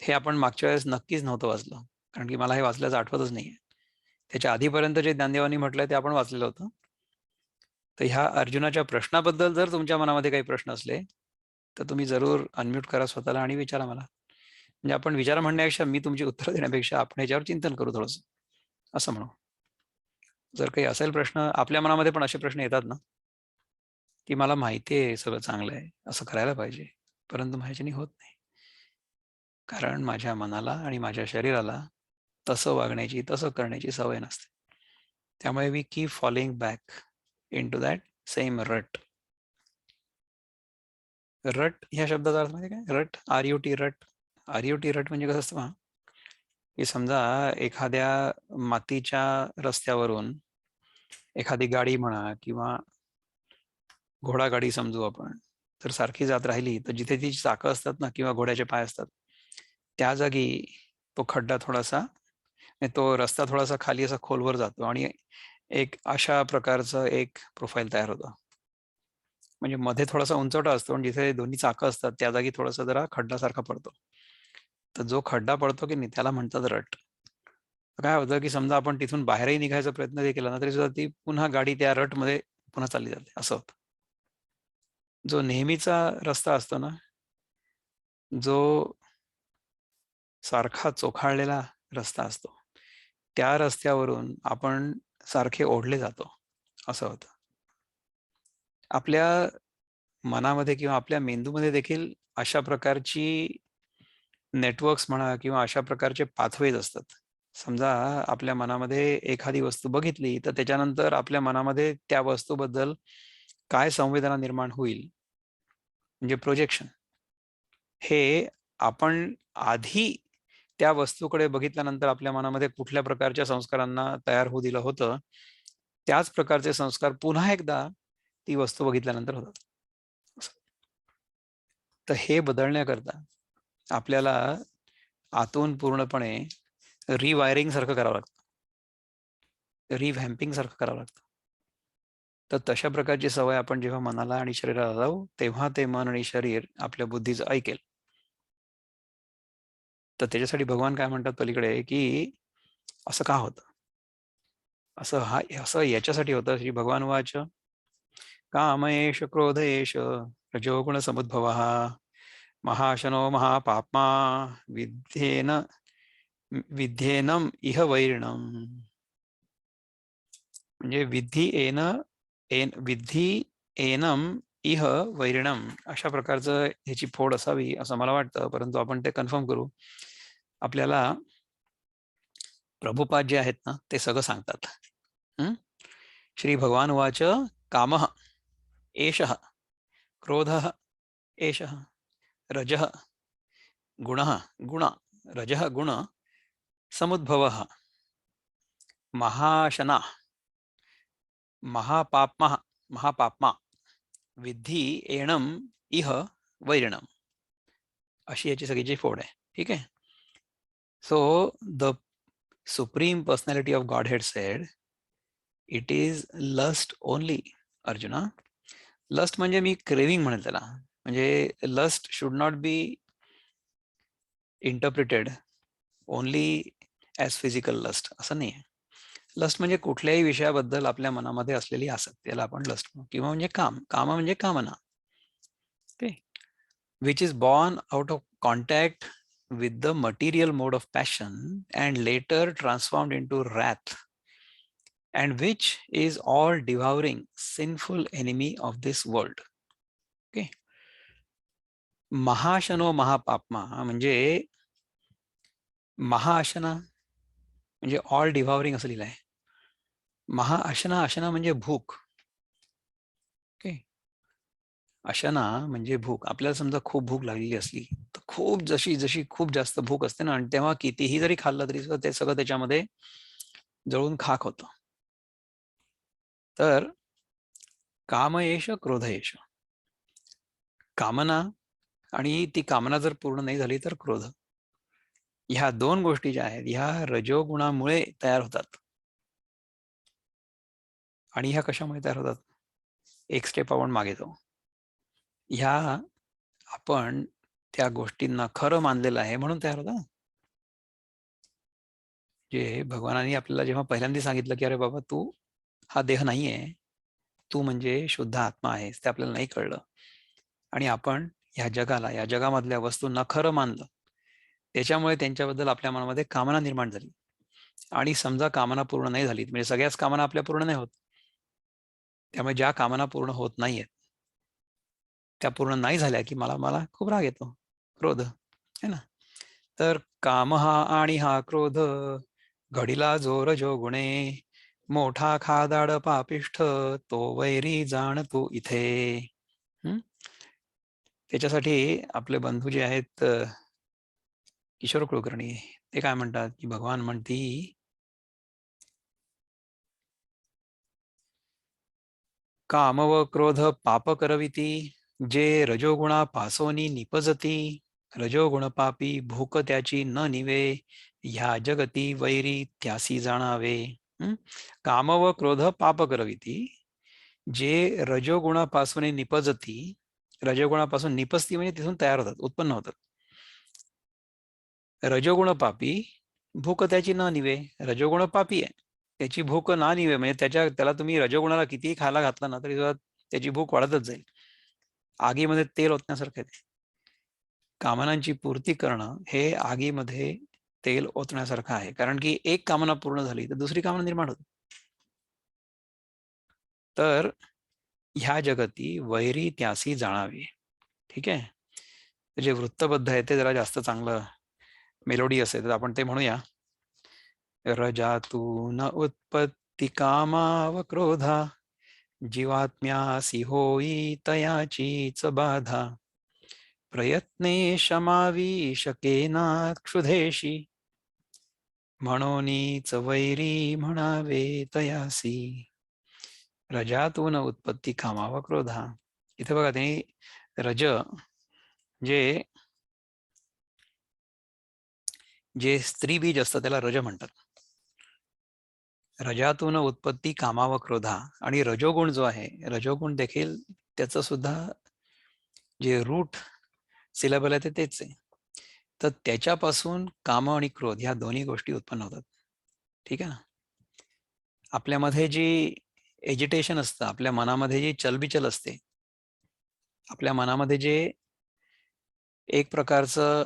हे आपण मागच्या वेळेस नक्कीच नव्हतं वाचलं. कारण की मला हे वाचल्याचं आठवतच नाहीये. त्याच्या आधीपर्यंत जे ज्ञानदेवांनी म्हटलंय ते आपण वाचलेलं होतं. तर ह्या अर्जुनाच्या प्रश्नाबद्दल जर तुमच्या मनामध्ये काही प्रश्न असले, तर तुम्ही जरूर अनम्यूट करा स्वतःला आणि विचारा मला. म्हणजे आपण विचार म्हणण्यापेक्षा मी तुमची उत्तरं देण्यापेक्षा आपण ह्याच्यावर चिंतन करू थोडंसं, असं म्हणू. जर काही असेल प्रश्न, आपल्या मनामध्ये पण असे प्रश्न येतात ना, की मला माहिती आहे सगळं चांगलं आहे, असं करायला पाहिजे, परंतु माझ्याच्याने होत नाही. कारण माझ्या मनाला आणि माझ्या शरीराला तसं वागण्याची, तसं करण्याची सवय नसते. त्यामुळे we keep following back into that same rut. Rut ह्या शब्दाचा अर्थ माहिती काय? रट, RUT रट. RUT रट म्हणजे कसं असतं पहा, की समजा एखाद्या मातीच्या रस्त्यावरून एखादी गाडी म्हणा किंवा घोडागाडी समजू आपण, तर सारखी जात राहिली तर जिथे ती चाकं असतात ना किंवा घोड्याचे पाय असतात, त्या जागी तो खड्डा थोडासा, तो रस्ता थोडासा खाली असा खोलवर जातो आणि एक अशा प्रकारचं एक प्रोफाईल तयार होतं. म्हणजे मध्ये थोडासा उंचवटा असतो आणि जिथे दोन्ही चाकं असतात त्या जागी थोडासा जरा खड्डासारखा पडतो. तर जो खड्डा पडतो की नाही त्याला म्हणतात रट. तर काय होतं की समजा आपण तिथून बाहेरही निघायचा प्रयत्न जरी केला ना, तरी सुद्धा ती पुन्हा गाडी त्या रटमध्ये पुन्हा चालली जाते, असं होतं. जो नेहमीचा रस्ता असतो ना, जो सारखा चोखाळलेला रस्ता असतो, त्या रस्त्यावरून आपण सारखे ओढले जातो, असं होतं. आपल्या मनामध्ये किंवा आपल्या मेंदूमध्ये देखील अशा प्रकारची नेटवर्क्स म्हणा किंवा अशा प्रकारचे पाथवेज असतात. समजा आपल्या मनामध्ये एखादी वस्तू बघितली, तर त्याच्यानंतर आपल्या मनामध्ये त्या वस्तूबद्दल काय संवेदना निर्माण होईल, म्हणजे प्रोजेक्शन. हे आपण आधी त्या वस्तूकडे बघितल्यानंतर आपल्या मनामध्ये कुठल्या प्रकारच्या संस्कारांना तयार होऊ दिलं होतं, त्याच प्रकारचे संस्कार पुन्हा एकदा ती वस्तू बघितल्यानंतर होतात. असं. तर हे बदलण्याकरता आपल्याला आतून पूर्णपणे रिवायरिंग सारखं करावं लागतं. रिव्हॅम्पिंग सारखं करावं लागतं. तर तशा प्रकारची सवय आपण जेव्हा मनाला आणि शरीराला लावू, तेव्हा ते मन आणि शरीर आपल्या बुद्धीचं ऐकेल. तर त्याच्यासाठी भगवान काय म्हणतात पलीकडे, की असं का होतं? असं याच्यासाठी होतं, श्री भगवान वाच, काम एष क्रोध एष रजोगुण समुद्भवः महाशनो महापाप्मा विद्येन विद्येनम इह वैरिणम. म्हणजे विद्धी एनम इह वैरिणम, अशा प्रकारचं ह्याची फोड असावी असं मला वाटतं, परंतु आपण ते कन्फर्म करू. आपल्याला प्रभुपाद जे आहेत ना ते सगळं सांगतात. श्री भगवान वाच, कामः एषः, क्रोधः एषः, रजः गुणः, गुण रजः गुण समुद्भवः, महाशना महापाप्मा महापाप्मा विद्धी एणम इह वैरिणम, अशी याची सगळीची फोड आहे. ठीक आहे. So the supreme personality of Godhead said, it is lust only. Arjuna, lust म्हणजे मी क्रेविंग म्हणेल त्याला. म्हणजे lust should not be interpreted only as physical lust, असं नाही आहे. लस्ट म्हणजे कुठल्याही विषयाबद्दल आपल्या मनामध्ये असलेली आसक्ती, त्याला आपण लस्ट म्हणू. किंवा म्हणजे काम म्हणजे कामना. Okay. Which is born out of contact with the material mode of passion and later transformed into wrath, and which is all devouring sinful enemy of this world. Okay. महाशनो महापाप्मा म्हणजे महाअशना म्हणजे ऑल डिव्हावरिंग असं लिहिलं आहे. महाअशना, अशना म्हणजे भूक. ओके. अशना म्हणजे भूक. आपल्याला समजा खूप भूक लागलेली असली तर खूप जशी जशी खूप जास्त भूक असते ना, आणि तेव्हा कितीही जरी खाल्लं तरी ते सगळं त्याच्यामध्ये जळून खाक होतं. तर कामयेश क्रोधयेश, कामना, आणि ती कामना जर पूर्ण नाही झाली तर क्रोध. ह्या दोन गोष्टी ज्या आहेत ह्या रजोगुणामुळे तयार होतात. आणि ह्या कशामुळे तयार होतात? एक स्टेप आपण मागे जाऊ. ह्या आपण त्या गोष्टींना खरं मानलेलं आहे म्हणून तयार होतात. जे भगवानाने आपल्याला जेव्हा पहिल्यांदा सांगितलं की अरे बाबा तू हा देह नाहीये, तू म्हणजे शुद्ध आत्मा आहेस, ते आपल्याला नाही कळलं. आणि आपण ह्या जगाला, या जगामधल्या वस्तूंना खरं मानलं. त्याच्यामुळे त्यांच्याबद्दल आपल्या मनामध्ये कामना निर्माण झाली. आणि समजा कामना पूर्ण नाही झाली, म्हणजे सगळ्याच कामना आपल्या पूर्ण नाही होत. त्यामुळे ज्या कामना पूर्ण होत नाहीयेत, त्या पूर्ण नाही झाल्या की मला मला खूप राग येतो, क्रोध है ना. तर काम हा आणि हा क्रोध, घडीला जोर जो गुणे, मोठा खादाड पापिष्ठ, तो वैरी जाण तू इथे. त्याच्यासाठी आपले बंधू जे आहेत किशोर कुलकर्णी, ते काय म्हणतात की भगवान म्हणती काम व क्रोध पाप करविती जे रजोगुणा पासोनी निपजती रजोगुण पापी भूक त्याची न निवे ह्या जगती वैरी त्यासी जाणावे. काम व क्रोध पाप करविती जे रजोगुणापासून निपजती रजोगुणापासून निपजती म्हणजे तिथून तयार होतात उत्पन्न होतात. रजोगुण पापी भूक त्याची न निवे रजोगुण पापी आहे त्याची भूक ना निवे म्हणजे त्याला तुम्ही रजोगुणाला कितीही खायला घातला ना तरी त्याची भूक वाढतच जाईल. आगीमध्ये तेल ओतण्यासारखं आहे. कामनांची पूर्ती करणं हे आगीमध्ये तेल ओतण्यासारखं आहे कारण की एक कामना पूर्ण झाली तर दुसरी कामना निर्माण होते. तर ह्या जगती वैरी त्यासी जाणावी. ठीक आहे. जे वृत्तबद्ध आहे ते जरा जास्त चांगलं मेलोडी असेल तर आपण ते म्हणूया. रजातून उत्पत्ती कामा व क्रोधा जीवात्म्यासी होई तयाचीच बाधा प्रयत्ने क्षमावी शकेना क्षुधेशी म्हणूनच वैरी म्हणावे तयासी. रजातून उत्पत्ती कामा व क्रोधा. इथे बघा ते रज जे जे स्त्री बीज असतं त्याला रज म्हणतात. रजातून उत्पत्ती कामा व क्रोधा आणि रजोगुण जो आहे रजोगुण देखील त्याचं सुद्धा जे रूट सिलेबल आहे ते तेच आहे. तर त्याच्यापासून काम आणि क्रोध ह्या दोन्ही गोष्टी उत्पन्न होतात. ठीक आहे ना. आपल्यामध्ये जी एजिटेशन असतं आपल्या मनामध्ये जी चलबिचल असते आपल्या मनामध्ये जे एक प्रकारचं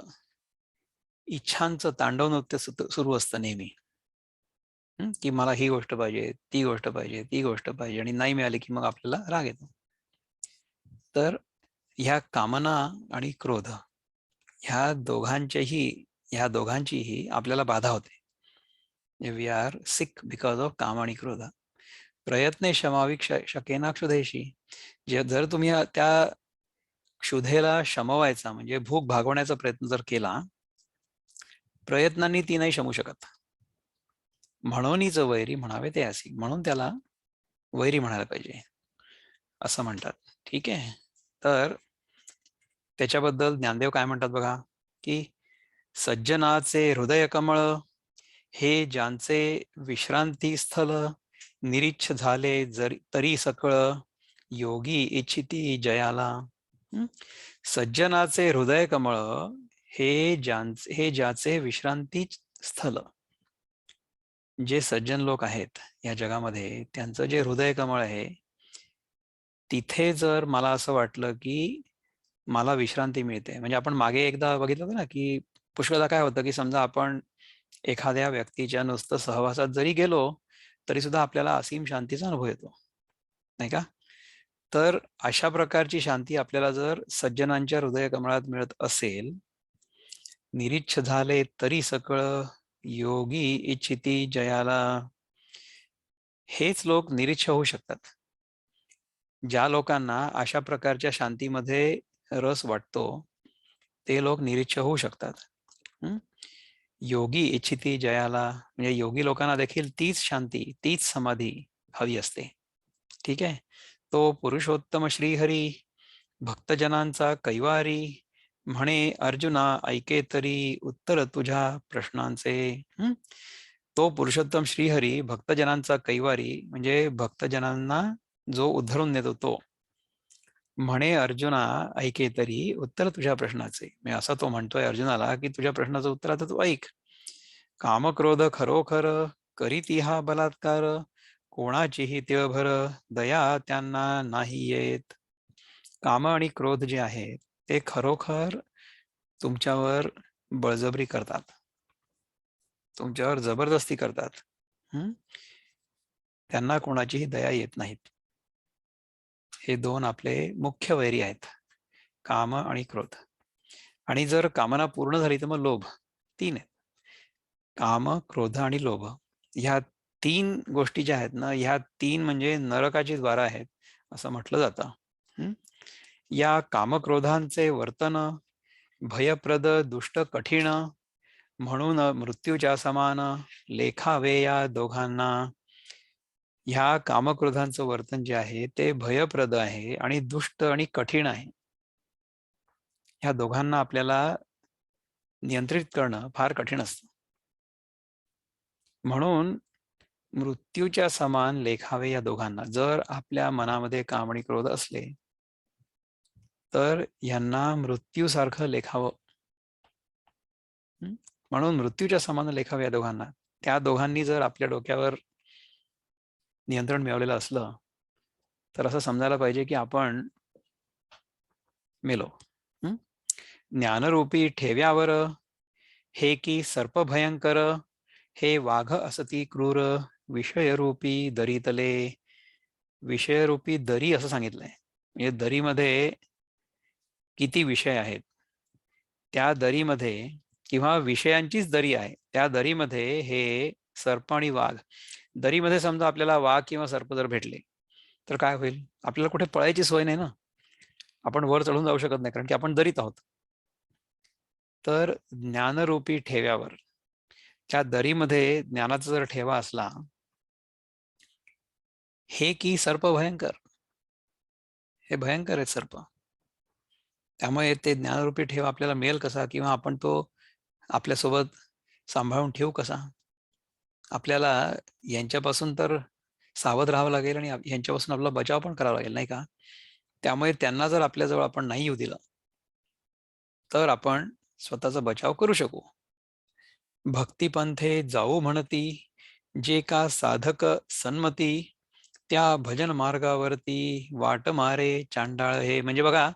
इच्छांचं तांडव नृत्य सुरू असतं नेहमी की मला ही गोष्ट पाहिजे ती गोष्ट पाहिजे ती गोष्ट पाहिजे आणि नाही मिळाली की मग आपल्याला राग येतो. तर ह्या कामना आणि क्रोध ह्या दोघांचीही आपल्याला बाधा होते. We are sick because of काम आणि क्रोध. प्रयत्न क्षमावी शकेना क्षुधेशी. जर तुम्ही त्या क्षुधेला शमवायचा म्हणजे भूक भागवण्याचा प्रयत्न जर केला प्रयत्नांनी ती नाही शमू शकत. म्हणूनच वैरी म्हणावे ते असी म्हणून त्याला वैरी म्हणायला पाहिजे असं म्हणतात. ठीक आहे. तर त्याच्याबद्दल ज्ञानदेव काय म्हणतात बघा की सज्जनाचे हृदय कमळ हे ज्यांचे विश्रांती स्थल निरीच्छ झाले तरी सकळ योगी इच्छिती जयाला. सज्जनाचे हृदय कमळ हे ज्याचे विश्रांती स्थल जे सज्जन लोक आहेत या जगामध्ये त्यांचं जे हृदय कमळ आहे तिथे जर मला असं वाटलं की मला विश्रांती मिळते म्हणजे आपण मागे एकदा बघितलं होतं ना की पुष्कळदा काय होतं की समजा आपण एखाद्या व्यक्तीच्या नुसतं सहवासात जरी गेलो तरी सुद्धा आपल्याला असीम शांतीचा अनुभव येतो नाही का. तर अशा प्रकारची शांती आपल्याला जर सज्जनांच्या हृदय कमळात मिळत असेल निरीच्छ झाले तरी सकळ योगी इच्छिती जयाला. हेच लोक निरीच्छ होऊ शकतात. ज्या लोकांना अशा प्रकारच्या शांतीमध्ये रस वाटतो ते लोक निरीच्छ होऊ शकतात. योगी इच्छिती जयाला म्हणजे योगी लोकांना देखील तीच शांती तीच समाधी हवी असते. ठीक आहे. तो पुरुषोत्तम श्रीहरी भक्तजनांचा कैवारी म्हणे अर्जुना ऐके तरी उत्तर तुझ्या प्रश्नांचे. तो पुरुषोत्तम श्रीहरी भक्तजनांचा कैवारी म्हणजे भक्तजनांना जो उद्धरून देतो तो म्हणे अर्जुना ऐके तरी उत्तर तुझ्या प्रश्नाचे. मी असा तो म्हणतोय अर्जुनाला की तुझ्या प्रश्नाचं उत्तर आता तू ऐक. कामक्रोध खरोखर करीती हा बलात्कार कोणाचीही तिळभर दया त्यांना नाही येत. काम आणि क्रोध जे आहेत ते खरोखर तुमच्यावर बळजबरी करतात तुमच्यावर जबरदस्ती करतात. त्यांना कोणाचीही दया येत नाहीत. हे दोन आपले मुख्य वैरी आहेत काम आणि क्रोध. आणि जर कामना पूर्ण झाली तर मग लोभ. तीन आहेत काम क्रोध आणि लोभ. ह्या तीन गोष्टी ज्या आहेत ना ह्या तीन म्हणजे नरकाची द्वार आहेत असं म्हटलं जातं. या कामक्रोधांचे वर्तन भयप्रद दुष्ट कठीण म्हणून मृत्यूच्या समान लेखावे या दोघांना. ह्या कामक्रोधांचं वर्तन जे आहे ते भयप्रद आहे आणि दुष्ट आणि कठीण आहे. ह्या दोघांना आपल्याला नियंत्रित करणं फार कठीण असतं. म्हणून मृत्यूच्या समान लेखावे या दोघांना. जर आपल्या मनामध्ये काम आणि क्रोध असले तर यांना मृत्यूसारखं लेखावं. म्हणून मृत्यूच्या समान लेखावे या दोघांना. त्या दोघांनी जर आपल्या डोक्यावर नियंत्रण मिळवलेलं असलं तर असं समजायला पाहिजे की आपण मेलो. ज्ञानरूपी ठेव्यावर हे की सर्प भयंकर, हे वाघ असती क्रूर, विषयरूपी दरीतले. विषयरूपी दरी असं सांगितलंय. म्हणजे दरीमध्ये किती विषय आहेत, त्या दरीमध्ये किंवा विषयांचीच दरी आहे, त्या दरीमध्ये हे सर्प आणि वाघ. दरीमध्ये समजा आपल्याला वाघ किंवा सर्प जर भेटले तर काय होईल? आपल्याला कुठे पळायची सोय नाही ना, आपण वर चढून जाऊ शकत नाही कारण की आपण दरीत आहोत. तर ज्ञानरूपी ठेव्यावर, त्या दरीमध्ये ज्ञानाचा जर ठेवा असला, हे की सर्प भयंकर, हे भयंकर आहेत सर्प. त्यामुळे ते ज्ञानरूपी ठेवा आपल्याला मिळेल कसा, किंवा आपण तो आपल्यासोबत सांभाळून ठेवू कसा? आपल्याला यांच्यापासून तर सावध राहावं लागेल आणि यांच्यापासून आपला बचाव पण करावा लागेल, नाही का? त्यामुळे त्यांना जर आपल्याजवळ आपण नाही येऊ दिलं तर आपण स्वतःचा बचाव करू शकू. भक्तिपंथे जाऊ म्हणती, जे का साधक सन्मती, त्या भजन मार्गावरती वाट मारे चांडाळ हे. म्हणजे बघा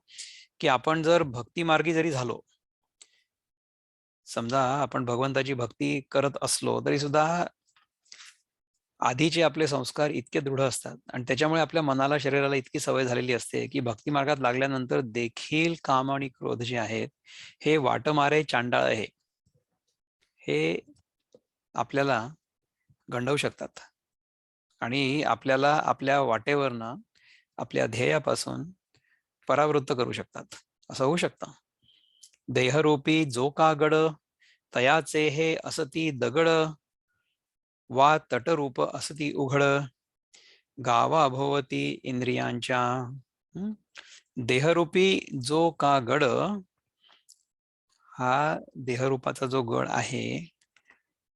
की आपण जर भक्ती मार्गी जरी झालो, समजा आपण भगवंताची भक्ती करत असलो तरी सुद्धा आधीचे आपले संस्कार इतके दृढ असतात आणि त्याच्यामुळे आपल्या मनाला शरीराला इतकी सवय झालेली असते की भक्ती मार्गात लागल्यानंतर देखील काम आणि क्रोध जे आहेत हे वाटमारे चांडाळ आहे, हे आपल्याला गंडवू शकतात आणि आपल्याला आपल्या वाटेवरनं, आपल्या ध्येयापासून परावृत्त करू शकतात. असं होऊ शकतं. देहरूपी जो का गड, तयाचे हे असती दगड, वा तटरूप असती उघड, गावा भोवती इंद्रियांच्या. देहरूपी जो का गड, हा देहरूपाचा जो गड आहे,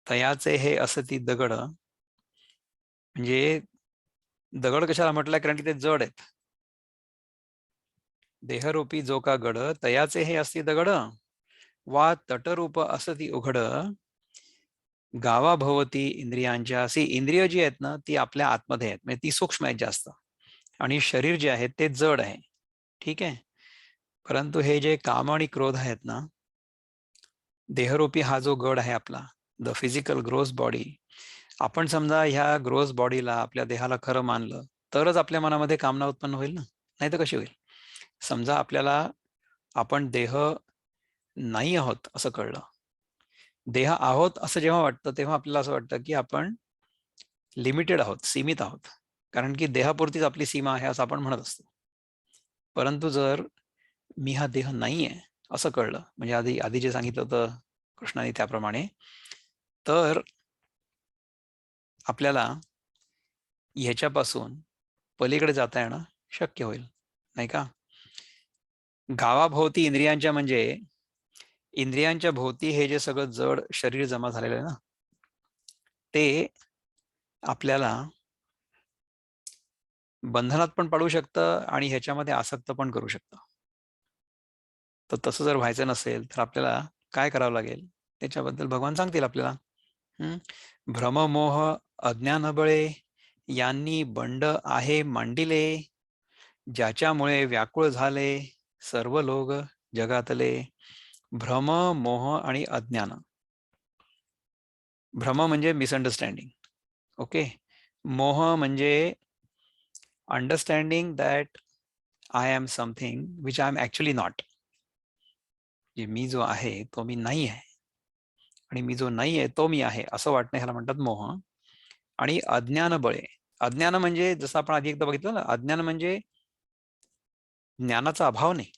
तयाचे हे असती दगड. म्हणजे दगड कशाला म्हटलंय? कारण की ते जड आहेत. देहरूपी जो का गड, तयाचे हे असती दगड, वा तटरूप असती उघड, गावाभोवती इंद्रियांच्या. अशी इंद्रिय जी आहेत ना ती आपल्या आतमध्ये आहेत, म्हणजे ती सूक्ष्म आहेत जास्त, आणि शरीर जे आहे ते जड आहे. ठीक आहे. परंतु हे जे काम आणि क्रोध आहेत ना, देहरूपी हा जो गड आहे आपला, द फिजिकल ग्रोस बॉडी, आपण समजा ह्या ग्रोस बॉडीला, आपल्या देहाला खरं मानलं तरच आपल्या मनामध्ये कामना उत्पन्न होईल ना, नाही तर कशी होईल? समजा आपल्याला आपण देह नाही आहोत असं कळलं, देह आहोत असं जेव्हा वाटतं तेव्हा आपल्याला असं वाटतं की आपण लिमिटेड आहोत, सीमित आहोत, कारण की देहापुरतीच आपली सीमा आहे असं आपण म्हणत असतो. परंतु जर मी हा देह नाही आहे असं कळलं, म्हणजे आधी जे सांगितलं होतं कृष्णाने त्याप्रमाणे, तर आपल्याला ह्याच्यापासून पलीकडे जाता येणं शक्य होईल, नाही का? गावाभोवती इंद्रियांच्या म्हणजे इंद्रियांच्या भोवती हे जे सगळं जड शरीर जमा झालेलं आहे ना, ते आपल्याला बंधनात पण पाडू शकतं आणि ह्याच्यामध्ये आसक्त पण करू शकतं. तर तसं जर व्हायचं नसेल तर आपल्याला काय करावं लागेल त्याच्याबद्दल भगवान सांगतील आपल्याला. भ्रममोह अज्ञानबळे यांनी बंड आहे मांडिले, ज्याच्यामुळे व्याकुळ झाले सर्व लोक जगातले. भ्रम, मोह आणि अज्ञान. भ्रम म्हणजे मिसअंडरस्टँडिंग. ओके. मोह म्हणजे understanding that I am something which I am actually not. मी जो आहे तो मी नाही आहे आणि मी जो नाही आहे तो मी आहे असं वाटणं, ह्याला म्हणतात मोह. आणि अज्ञान बळे, अज्ञान म्हणजे जसं आपण आधी एकदा बघितलं ना, अज्ञान म्हणजे ज्ञानाचा अभाव नाही,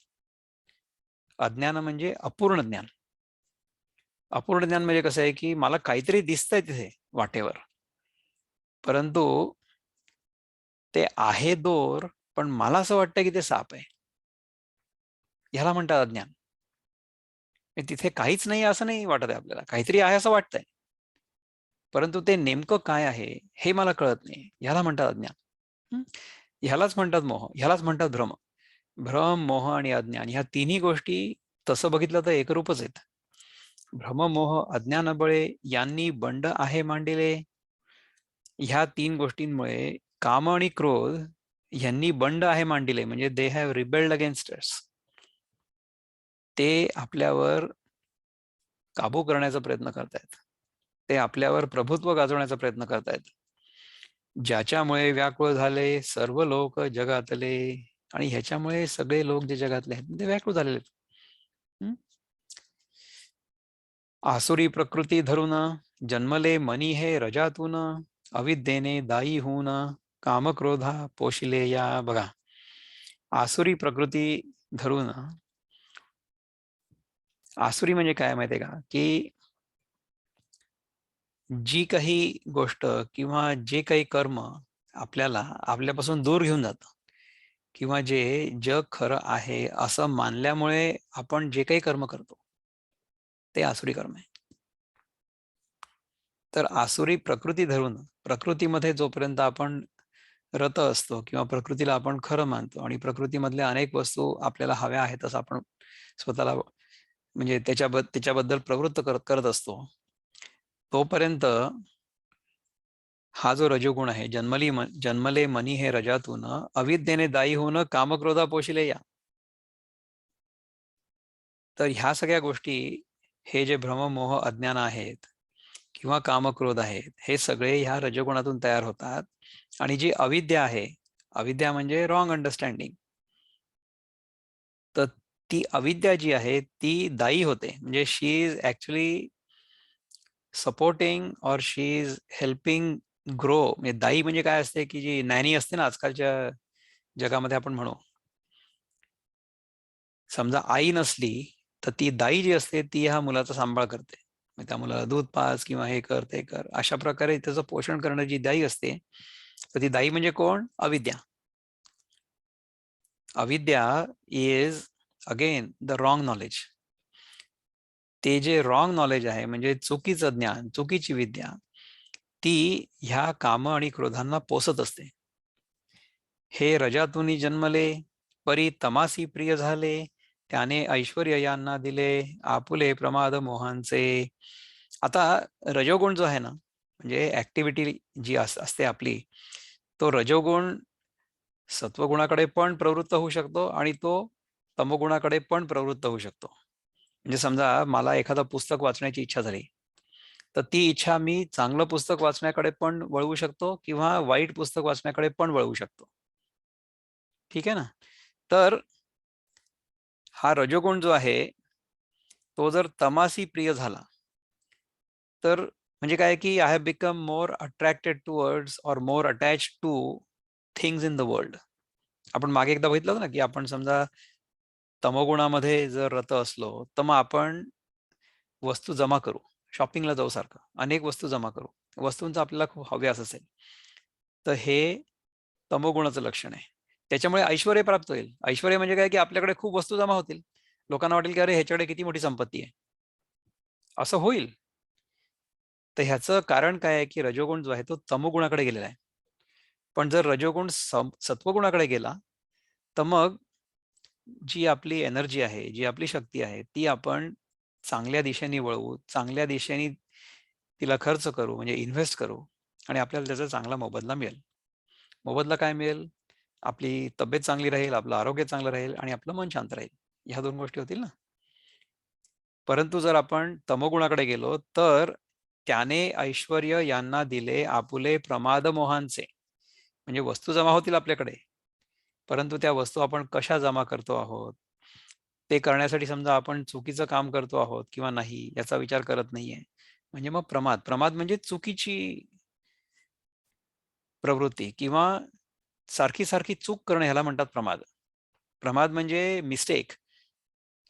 अज्ञान म्हणजे अपूर्ण ज्ञान. अपूर्ण ज्ञान म्हणजे कसं आहे की मला काहीतरी दिसतंय तिथे वाटेवर, परंतु ते आहे दोर, पण मला असं वाटतं की ते साप आहे. ह्याला म्हणतात अज्ञान. तिथे काहीच नाही असं नाही वाटत आहे आपल्याला, काहीतरी आहे असं वाटतंय, परंतु ते नेमकं काय आहे हे मला कळत नाही. ह्याला म्हणतात अज्ञान. हं? ह्यालाच म्हणतात मोह, ह्यालाच म्हणतात भ्रम. भ्रम, मोह आणि अज्ञान ह्या तिन्ही गोष्टी तसं बघितलं तर एकरूपच आहेत. भ्रम, मोह, अज्ञानबळे यांनी बंड आहे मांडिले. ह्या तीन गोष्टींमुळे काम आणि क्रोध यांनी बंड आहे मांडिले, म्हणजे दे हॅव रिबेल्ड अगेन्स्ट अस. ते आपल्यावर काबू करण्याचा प्रयत्न करतायत, ते आपल्यावर प्रभुत्व गाजवण्याचा प्रयत्न करतायत. ज्याच्यामुळे व्याकुळ झाले सर्व लोक जगातले, आणि ह्याच्यामुळे सगळे लोक जे जगातले आहेत ते व्याकुळ झालेले आहेत. हं? आसुरी प्रकृती धरून जन्मले मनी हे रजातून, अविद्येने दायी होऊन कामक्रोधा पोशिले या. बघा, आसुरी प्रकृती धरून, आसुरी म्हणजे काय माहितीये का, की जी काही गोष्ट किंवा जे काही कर्म आपल्याला आपल्यापासून दूर घेऊन जातं, किंवा जे जग खरं आहे असं मानल्यामुळे आपण जे काही कर्म करतो ते आसुरी कर्म आहे. तर आसुरी प्रकृती धरून, प्रकृतीमध्ये जोपर्यंत आपण रत असतो किंवा प्रकृतीला आपण खरं मानतो आणि प्रकृतीमधल्या अनेक वस्तू आपल्याला हव्या आहेत असं आपण स्वतःला म्हणजे त्याच्याबद्दल प्रवृत्त करत असतो, तोपर्यंत हा जो रजोगुण आहे, जन्मले मनी हे रजातून, अविद्येने दायी होऊन कामक्रोधा पोशिले या. तर ह्या सगळ्या गोष्टी, हे जे भ्रम, मोह, अज्ञान आहेत किंवा कामक्रोध आहेत, हे सगळे ह्या रजोगुणातून तयार होतात. आणि जी अविद्या आहे, अविद्या म्हणजे रॉंग अंडरस्टँडिंग, तर ती अविद्या जी आहे ती दायी होते, म्हणजे शी इज ऍक्च्युली सपोर्टिंग और शी इज हेल्पिंग ग्रो. म्हणजे दाई म्हणजे काय असते, की जी नॅनी असते ना आजकालच्या जगामध्ये आपण म्हणू, समजा आई नसली तर ती दाई जी असते ती ह्या मुलाचा सांभाळ करते, मग त्या मुलाला दूध पाज किंवा हे कर ते कर, अशा प्रकारे त्याचं पोषण करणं जी दाई असते, तर ती दाई म्हणजे कोण? अविद्या. अविद्या is again the wrong knowledge. ते जे रॉंग नॉलेज आहे म्हणजे चुकीचं ज्ञान, चुकीची विद्या, ती ह्या काम आणि क्रोधांना पोसत असते. हे रजातुनी जन्मले, परी तमासी प्रिय झाले, त्याने ऐश्वर्य यांना दिले, आपुले प्रमाद मोहांचे. आता रजोगुण जो आहे ना, म्हणजे ऍक्टिव्हिटी जी असते आपली, तो रजोगुण सत्वगुणाकडे पण प्रवृत्त होऊ शकतो आणि तो तमोगुणाकडे पण प्रवृत्त होऊ शकतो. म्हणजे समजा मला एखादं पुस्तक वाचण्याची इच्छा झाली, तर ती इच्छा मी चांगलं पुस्तक वाचण्याकडे पण वळवू शकतो किंवा वाईट पुस्तक वाचण्याकडे पण वळवू शकतो. ठीक आहे ना. तर हा रजोगुण जो आहे तो जर तमासी प्रिय झाला, तर म्हणजे काय, की I have become more attracted towards और more attach to things in the world. आपण मागे एकदा बघितलं होतं ना, की आपण समजा तमोगुणामध्ये जर रत असलो तर मग आपण वस्तू जमा करू, शॉपिंगला जाऊ, सारखं अनेक वस्तू जमा करू, वस्तूंचा आपल्याला खूप हव्यास असेल, तर हे तमोगुणाचं लक्षण आहे. त्याच्यामुळे ऐश्वर्य प्राप्त होईल. ऐश्वर्य म्हणजे काय, की आपल्याकडे खूप वस्तू जमा होतील, लोकांना वाटेल की अरे ह्याच्याकडे किती मोठी संपत्ती आहे, असं होईल. तर ह्याचं कारण काय आहे, की रजोगुण जो आहे तो तमोगुणाकडे गेलेला आहे. पण जर रजोगुण सत्वगुणाकडे गेला, तर मग जी आपली एनर्जी आहे, जी आपली शक्ती आहे, ती आपण चांगल्या दिशेने वळवू, चांगल्या दिशेने तिला खर्च करू, म्हणजे इन्व्हेस्ट करू, आणि आपल्याला त्याचा चांगला मोबदला मिळेल. मोबदला काय मिळेल? आपली तब्येत चांगली राहील, आपलं आरोग्य चांगलं राहील आणि आपलं मन शांत राहील. ह्या दोन गोष्टी होतील ना. परंतु जर आपण तमोगुणाकडे गेलो, तर त्याने ऐश्वर्य यांना दिले आपुले प्रमाद मोहांचे. म्हणजे वस्तू जमा होतील आपल्याकडे, परंतु त्या वस्तू आपण कशा जमा करतो आहोत, ते करण्यासाठी समजा आपण चुकीचं काम करतो आहोत किंवा नाही याचा विचार करत नाहीये, म्हणजे मग प्रमाद. प्रमाद म्हणजे चुकीची प्रवृत्ती किंवा सारखी सारखी चूक करणं, ह्याला म्हणतात प्रमाद. प्रमाद म्हणजे mistake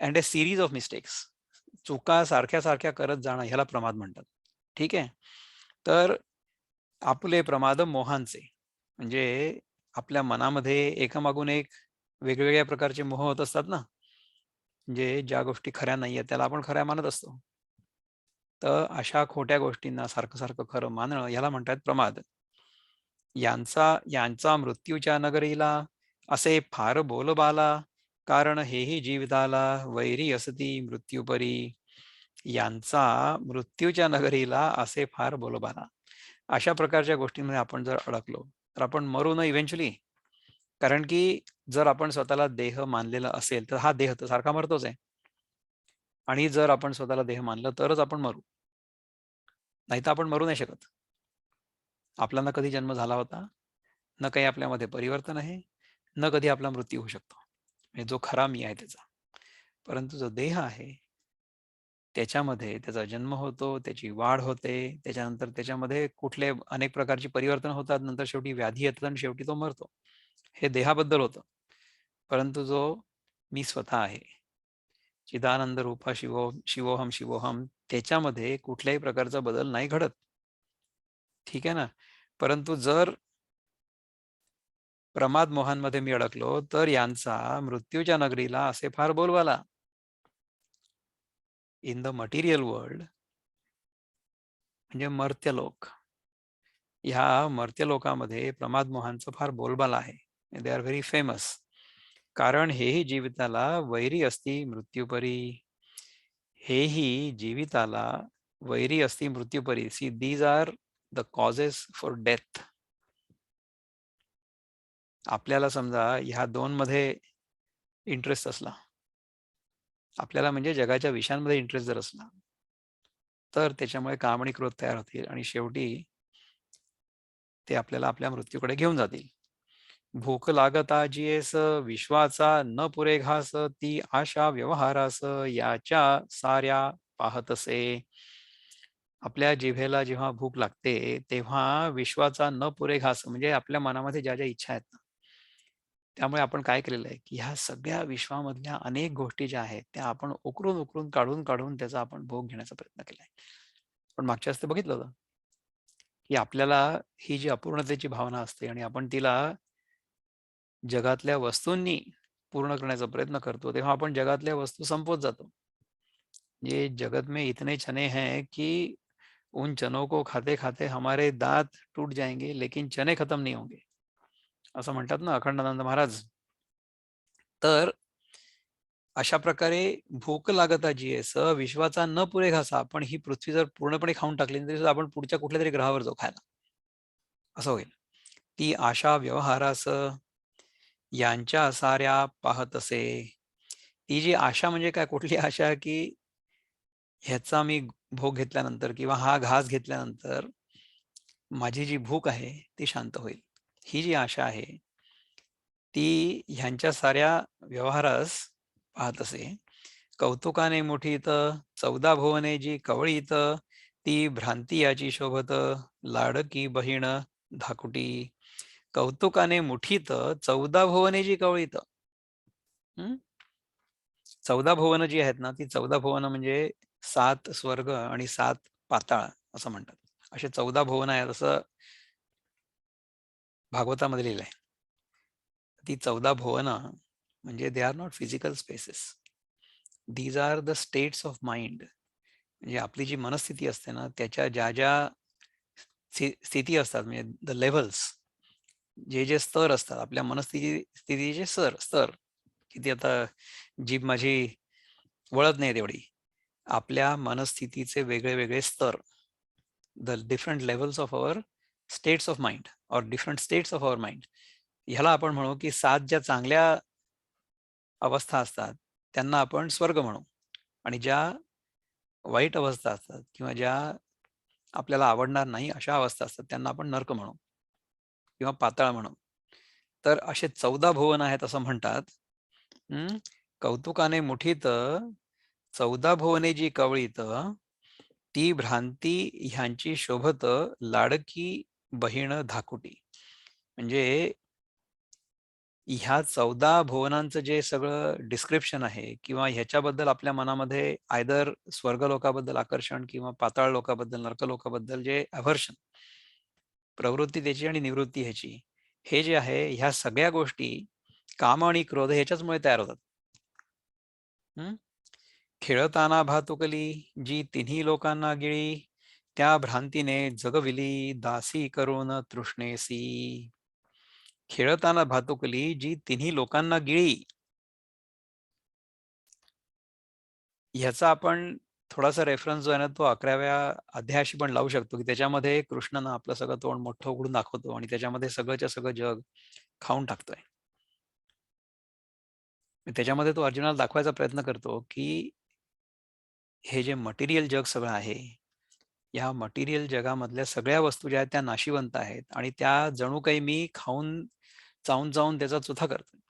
and a series of mistakes. चुका सारख्या सारख्या करत जाणं ह्याला प्रमाद म्हणतात. ठीक आहे. तर आपले प्रमाद मोहांचे, म्हणजे आपल्या मनामध्ये एकामागून एक वेगवेगळ्या प्रकारचे मोह होत असतात ना. म्हणजे ज्या गोष्टी खऱ्या नाहीयेत त्याला आपण खऱ्या मानत असतो. तर अशा खोट्या गोष्टींना सारखं सारखं खरं मानणं याला म्हणतात प्रमाद. यांचा मृत्यूच्या नगरीला असे फार बोलबाला, कारण हेही जीविताला वैरी असती मृत्यूपरी. यांचा मृत्यूच्या नगरीला असे फार बोलबाला. अशा प्रकारच्या गोष्टींमध्ये आपण जर अडकलो तर आपण मरू ना इव्हेंच्युअली. कारण की जर आपण स्वतःला देह मानलेला असेल तर हा देह तर सारखा मरतोच आहे. आणि जर आपण स्वतःला देह मानलं तरच आपण मरू. नाहीतर आपण मरू नाही शकत. आपला ना कधी जन्म झाला होता, न काही आपल्यामध्ये परिवर्तन आहे, न कधी आपला मृत्यू होऊ शकतो. म्हणजे जो खरा मी आहे त्याचा. परंतु जो देह आहे, त्याच्यामध्ये त्याचा जन्म होतो, त्याची वाढ होते, त्याच्यानंतर त्याच्यामध्ये कुठले अनेक प्रकारची परिवर्तन होतात, नंतर शेवटी व्याधी येतात आणि शेवटी तो मरतो. हे देहाबद्दल होतं. परंतु जो मी स्वतः आहे, चिदानंद रूपा शिवोहम शिवोहम, त्याच्यामध्ये कुठल्याही प्रकारचा बदल नाही घडत. ठीक आहे ना. परंतु जर प्रमाद मोहांमध्ये मी अडकलो तर यांचा मृत्यूच्या नगरीला असे फार बोलबाला. इन द मटेरियल वर्ल्ड, म्हणजे मर्त्यलोक, ह्या मर्त्यलोकामध्ये प्रमाद मोहांचा फार बोलबाला आहे. They are very famous. कारण हेही जीविताला वैरी असती मृत्यूपरी. हेही जीविताला वैरी असती मृत्यूपरी. See these are the causes for death. आपल्याला समजा ह्या दोन मध्ये इंटरेस्ट असला, आपल्याला म्हणजे जगाच्या विषयांमध्ये इंटरेस्ट जर असला, तर त्याच्यामुळे काम आणि क्रोध तयार होतील आणि शेवटी ते आपल्याला आपल्या मृत्यूकडे घेऊन जातील. भूक लागता जियेस विश्वाचा न पुरे घास, ती आशा व्यवहारास याच्या साऱ्या पाहतसे. आपल्या जिभेला जेव्हा भूक लागते तेव्हा विश्वाचा न पुरे घास, म्हणजे आपल्या मनामध्ये ज्या ज्या इच्छा आहेत ना, त्यामुळे आपण काय केलेलं आहे की ह्या सगळ्या विश्वामधल्या अनेक गोष्टी ज्या आहेत त्या आपण उकरून उकरून काढून काढून त्याचा आपण भोग घेण्याचा प्रयत्न केलाय. पण मागच्या वेळेस ते बघितलं होतं की आपल्याला ही जी अपूर्णतेची भावना असते आणि आपण तिला जगातल्या वस्तूंनी पूर्ण करण्याचा प्रयत्न करतो, तेव्हा आपण जगातल्या वस्तू संपवत जातो. ये जगत में इतने चने हैं कि उन चनों को खाते खाते हमारे दांत टूट जाएंगे लेकिन चने खत्म नहीं होंगे, असं म्हणतात ना अखंडानंद महाराज. तर अशा प्रकारे भूक लागता जियेस विश्वाचा न पुरे घासा. आपण ही पृथ्वी जर पूर्णपणे खाऊन टाकली तरी सुद्धा आपण पुढच्या कुठल्या तरी ग्रहावर जाऊ खायला, असं होईल. ती आशा व्यवहारास यांच्या साऱ्या पाहत असे. ती जी आशा म्हणजे काय, कुठली आशा की ह्याचा मी भोग घेतल्यानंतर किंवा हा घास घेतल्यानंतर माझी जी भूक आहे ती शांत होईल. ही जी आशा आहे ती ह्यांच्या साऱ्या व्यवहारास पाहत असे. कौतुकाने मोठीत 14 भुवने जी कवळीत, ती भ्रांती याची शोभत लाडकी बहीण धाकुटी. कौतुकाने मुठीत 14 भुवने जी कवळीत. 14 भुवन जी आहेत ना, ती 14 भुवन म्हणजे 7 स्वर्ग आणि 7 पाताळ असं म्हणतात. असे 14 भुवन आहेत असं भागवतामध्ये लिहिलंय. ती 14 भुवन म्हणजे they are not physical spaces. These are the states of mind. म्हणजे आपली जी मनस्थिती असते ना, त्याच्या ज्या ज्या स्थिती असतात, म्हणजे द लेव्हल्स, जे जे स्तर असतात आपल्या स्थितीचे स्तर. किती आता जीभ माझी वळत नाही तेवढी. आपल्या मनस्थितीचे वेगळे वेगळे स्तर, the different levels of our states of mind और different states of our mind. ह्याला आपण म्हणू की 7 ज्या चांगल्या अवस्था असतात त्यांना आपण स्वर्ग म्हणू, आणि ज्या वाईट अवस्था असतात किंवा ज्या आपल्याला आवडणार नाही अशा अवस्था असतात त्यांना आपण नरक म्हणू किंवा पाताळ म्हणू. तर असे 14 भुवन आहेत असं म्हणतात. कौतुकाने मुठीत 14 भुवने जी कवळीत, ती भ्रांती ह्यांची शोभत लाडकी बहीण धाकुटी. म्हणजे ह्या 14 भुवनांचं जे सगळं डिस्क्रिप्शन आहे किंवा ह्याच्याबद्दल आपल्या मनामध्ये आयदर स्वर्गलोकाबद्दल आकर्षण किंवा पाताळ लोकाबद्दल, नरकलोकाबद्दल जे अव्हर्शन, प्रवृत्ती त्याची आणि निवृत्ती ह्याची, हे जे आहे ह्या सगळ्या गोष्टी काम आणि क्रोध ह्याच्याचमुळे तयार होतात. हं? खेळताना भातुकली जी तिन्ही लोकांना गिळी, त्या भ्रांतीने जगविली दासी करून तृष्णेसी. खेळताना भातुकली जी तिन्ही लोकांना गिळी, ह्याचा आपण थोडासा रेफरन्स जो आहे ना तो 11व्या अध्यायाशी पण लावू शकतो, की त्याच्यामध्ये कृष्णानं आपलं सगळं तोंड मोठं उघडून दाखवतो आणि त्याच्यामध्ये सगळंच्या सगळं जग खाऊन टाकतोय. त्याच्यामध्ये तो अर्जुनाला दाखवायचा प्रयत्न करतो, की हे जे मटेरियल जग सगळं आहे, या मटेरियल जगामधल्या सगळ्या वस्तू ज्या आहेत त्या नाशिवंत आहेत आणि त्या जणू काही मी खाऊन चावून चावून त्याचा चुथा करतोय.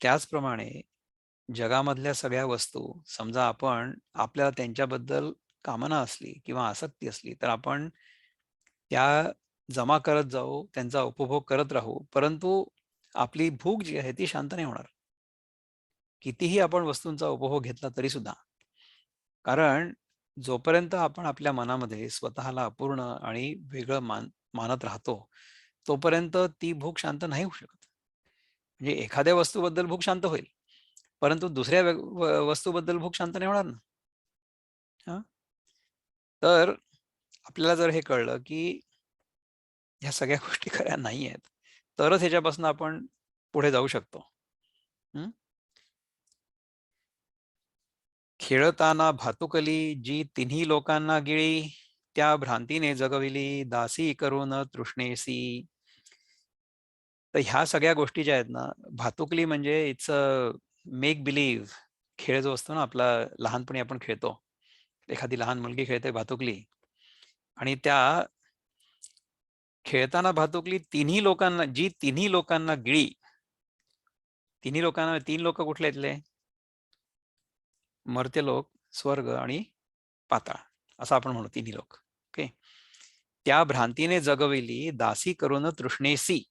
त्याचप्रमाणे जगामधल्या सगळ्या वस्तू समजा आपण आपल्याला त्यांच्याबद्दल कामना असली किंवा आसक्ती असली तर आपण त्या जमा करत जाऊ, त्यांचा उपभोग करत राहू, परंतु आपली भूक जी आहे ती शांत नाही होणार. कितीही आपण वस्तूंचा उपभोग घेतला तरी सुद्धा. कारण जोपर्यंत आपण आपल्या मनामध्ये स्वतःला अपूर्ण आणि वेगळं मानत राहतो, तोपर्यंत ती भूक शांत नाही होऊ शकत. म्हणजे एखाद्या वस्तूबद्दल भूक शांत होईल, परंतु दुसऱ्या वस्तूबद्दल भूक शांत नाही होणार ना. हां. तर आपल्याला जर हे कळलं, की ह्या सगळ्या गोष्टी खऱ्या नाही आहेत, तरच ह्याच्यापासून आपण पुढे जाऊ शकतो. हं. खेळताना भातुकली जी तिन्ही लोकांना गिळी, त्या भ्रांतीने जगविली दासी करून तृष्णेसी. तर ह्या सगळ्या गोष्टी ज्या आहेत ना, भातुकली म्हणजे इट्स अ मेक बिलीव्ह खेळ जो असतो ना आपला लहानपणी आपण खेळतो. एखादी लहान मुलगी खेळते भातुकली आणि त्या खेळताना भातुकली तिन्ही लोकांना गिळी. तिन्ही लोकांना 3 लोक कुठले आहेत? मर्त्यलोक, स्वर्ग आणि पाताळ असं आपण म्हणू तिन्ही लोक. ओके. त्या भ्रांतीने जगविली दासी करून तृष्णेसी.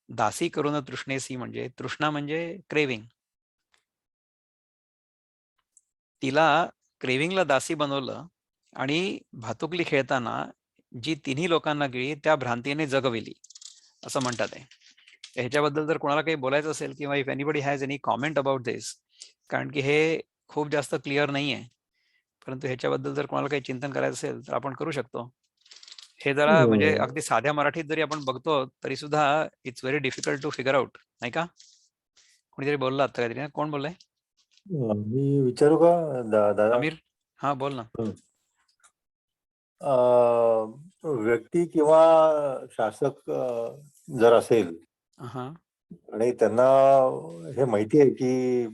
दासी करून तृष्णेसी म्हणजे तृष्णा म्हणजे क्रेविंग. तिला क्रेविंगला दासी बनवलं आणि भातुकली खेळताना जी तिन्ही लोकांना गिळी त्या भ्रांतीने जगविली असं म्हणतात आहे. ह्याच्याबद्दल जर कोणाला काही बोलायचं असेल किंवा if anybody has any comment about this, कारण की हे खूप जास्त क्लिअर नाही आहे, परंतु ह्याच्याबद्दल जर कोणाला काही चिंतन करायचं असेल तर आपण करू शकतो. हे जरा म्हणजे अं, अगदी साध्या मराठीत जरी आपण बघतो तरी सुद्धा it's very difficult to figure out, नाही का? कोणीतरी बोलला आता काहीतरी, कोण बोललाय? मी विचारू का दादा? आमिर. हा बोल ना. हं. व्यक्ती किंवा शासक जर असेल हा. आणि त्यांना हे माहिती आहे की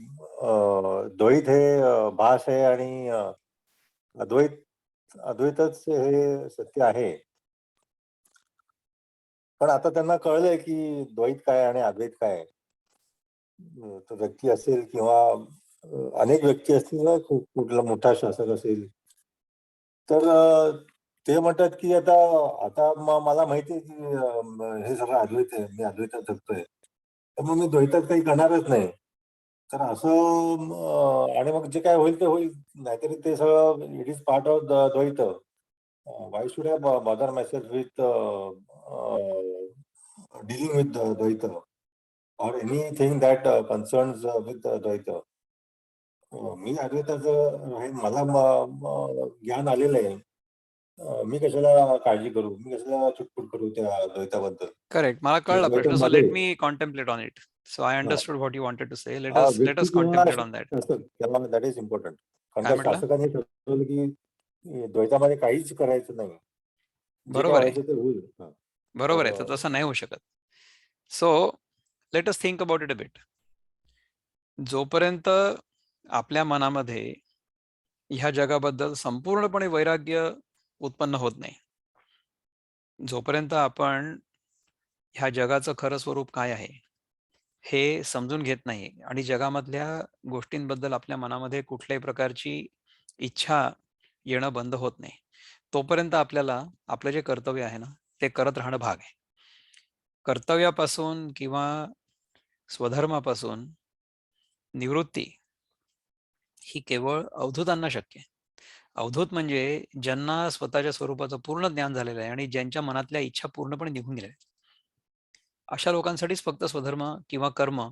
द्वैत हे भास आहे आणि अद्वैत अद्वैतच हे सत्य आहे. पण आता त्यांना कळलंय की द्वैत काय आणि अद्वैत काय आहे. तो व्यक्ती असेल किंवा अनेक व्यक्ती असतील ना, खूप कुठला मोठा शासक असेल, तर ते म्हणतात की आता आता मला माहिती आहे की हे सगळं अद्वैत आहे, मी अद्वैतात जगतोय, तर मग मी द्वैतात काही करणारच नाही. तर असं आणि मग जे काय होईल ते होईल, नाहीतरी ते सगळं इट इज पार्ट ऑफ द्वैत. Why should I bother myself with dealing with द्वैत or anything that concerns with द्वैत. मी अद्वैताचं आहे, मला ज्ञान आलेलं आहे. मी कशाला काळजी करू, मी कशाला चुटपुट करू त्या द्वैताबद्दल. करेक्ट. मला त्या कळला प्रश्न. सो द्वैतामध्ये let me contemplate on it. So I understood what you wanted to say. Let व्यक्ती अस किंवा कॉन्टेम्प्लेट ऑन दॅट. शासक त्याला दॅट इज इम्पॉर्टंट. कारण काय त्या म्हटलं? शासकाने ठरवलं की द्वैतामध्ये काहीच करायचं नाही. जे काय बरोबर आहे. व्हायचं ते होईल. बरोबर आहे. तर तर तसं नाही होऊ शकत. So let us think about it a bit. जोपर्यंत आपल्या मनामध्ये ह्या जगाबद्दल संपूर्णपणे वैराग्य उत्पन्न होत नाही, जोपर्यंत आपण ह्या जगाचं खरं स्वरूप काय आहे हे समजून घेत नाही आणि जगामधल्या गोष्टींबद्दल आपल्या मनामध्ये कुठल्याही प्रकारची इच्छा येणं बंद होत नाही, तोपर्यंत आपल्याला आपलं जे कर्तव्य आहे ना ते करत राहणं भाग आहे. कर्तव्यापासून किंवा स्वधर्मापासून निवृत्ती ही केवळ अवधूतांना शक्य आहे. अवधूत म्हणजे ज्यांना स्वतःच्या स्वरूपाचं पूर्ण ज्ञान झालेलं आहे आणि ज्यांच्या मनातल्या इच्छा पूर्णपणे निघून गेल्या आहेत. अशा लोकांसाठीच फक्त स्वधर्म किंवा कर्म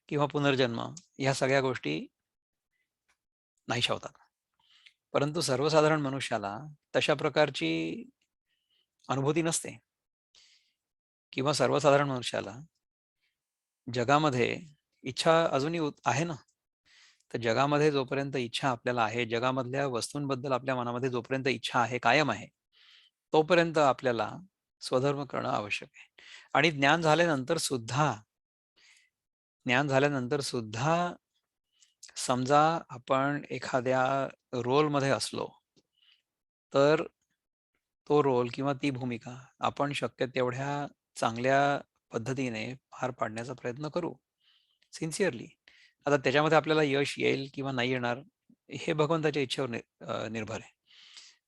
किंवा पुनर्जन्म ह्या सगळ्या गोष्टी नाहीशा होतात. परंतु सर्वसाधारण मनुष्याला तशा प्रकारची अनुभूती नसते किंवा सर्वसाधारण मनुष्याला जगामध्ये इच्छा अजूनही आहे ना. तर जगामध्ये जोपर्यंत इच्छा आपल्याला आहे, जगामधल्या वस्तूंबद्दल आपल्या मनामध्ये जोपर्यंत इच्छा आहे, कायम आहे, तोपर्यंत आपल्याला स्वधर्म करणं आवश्यक आहे. आणि ज्ञान झाल्यानंतर सुद्धा समजा आपण एखाद्या रोलमध्ये असलो, तर तो रोल किंवा ती भूमिका आपण शक्य तेवढ्या चांगल्या पद्धतीने पार पाडण्याचा प्रयत्न करू, सिन्सिअरली. आता त्याच्यामध्ये आपल्याला यश येईल किंवा नाही येणार हे भगवंताच्या इच्छेवर निर्भर आहे.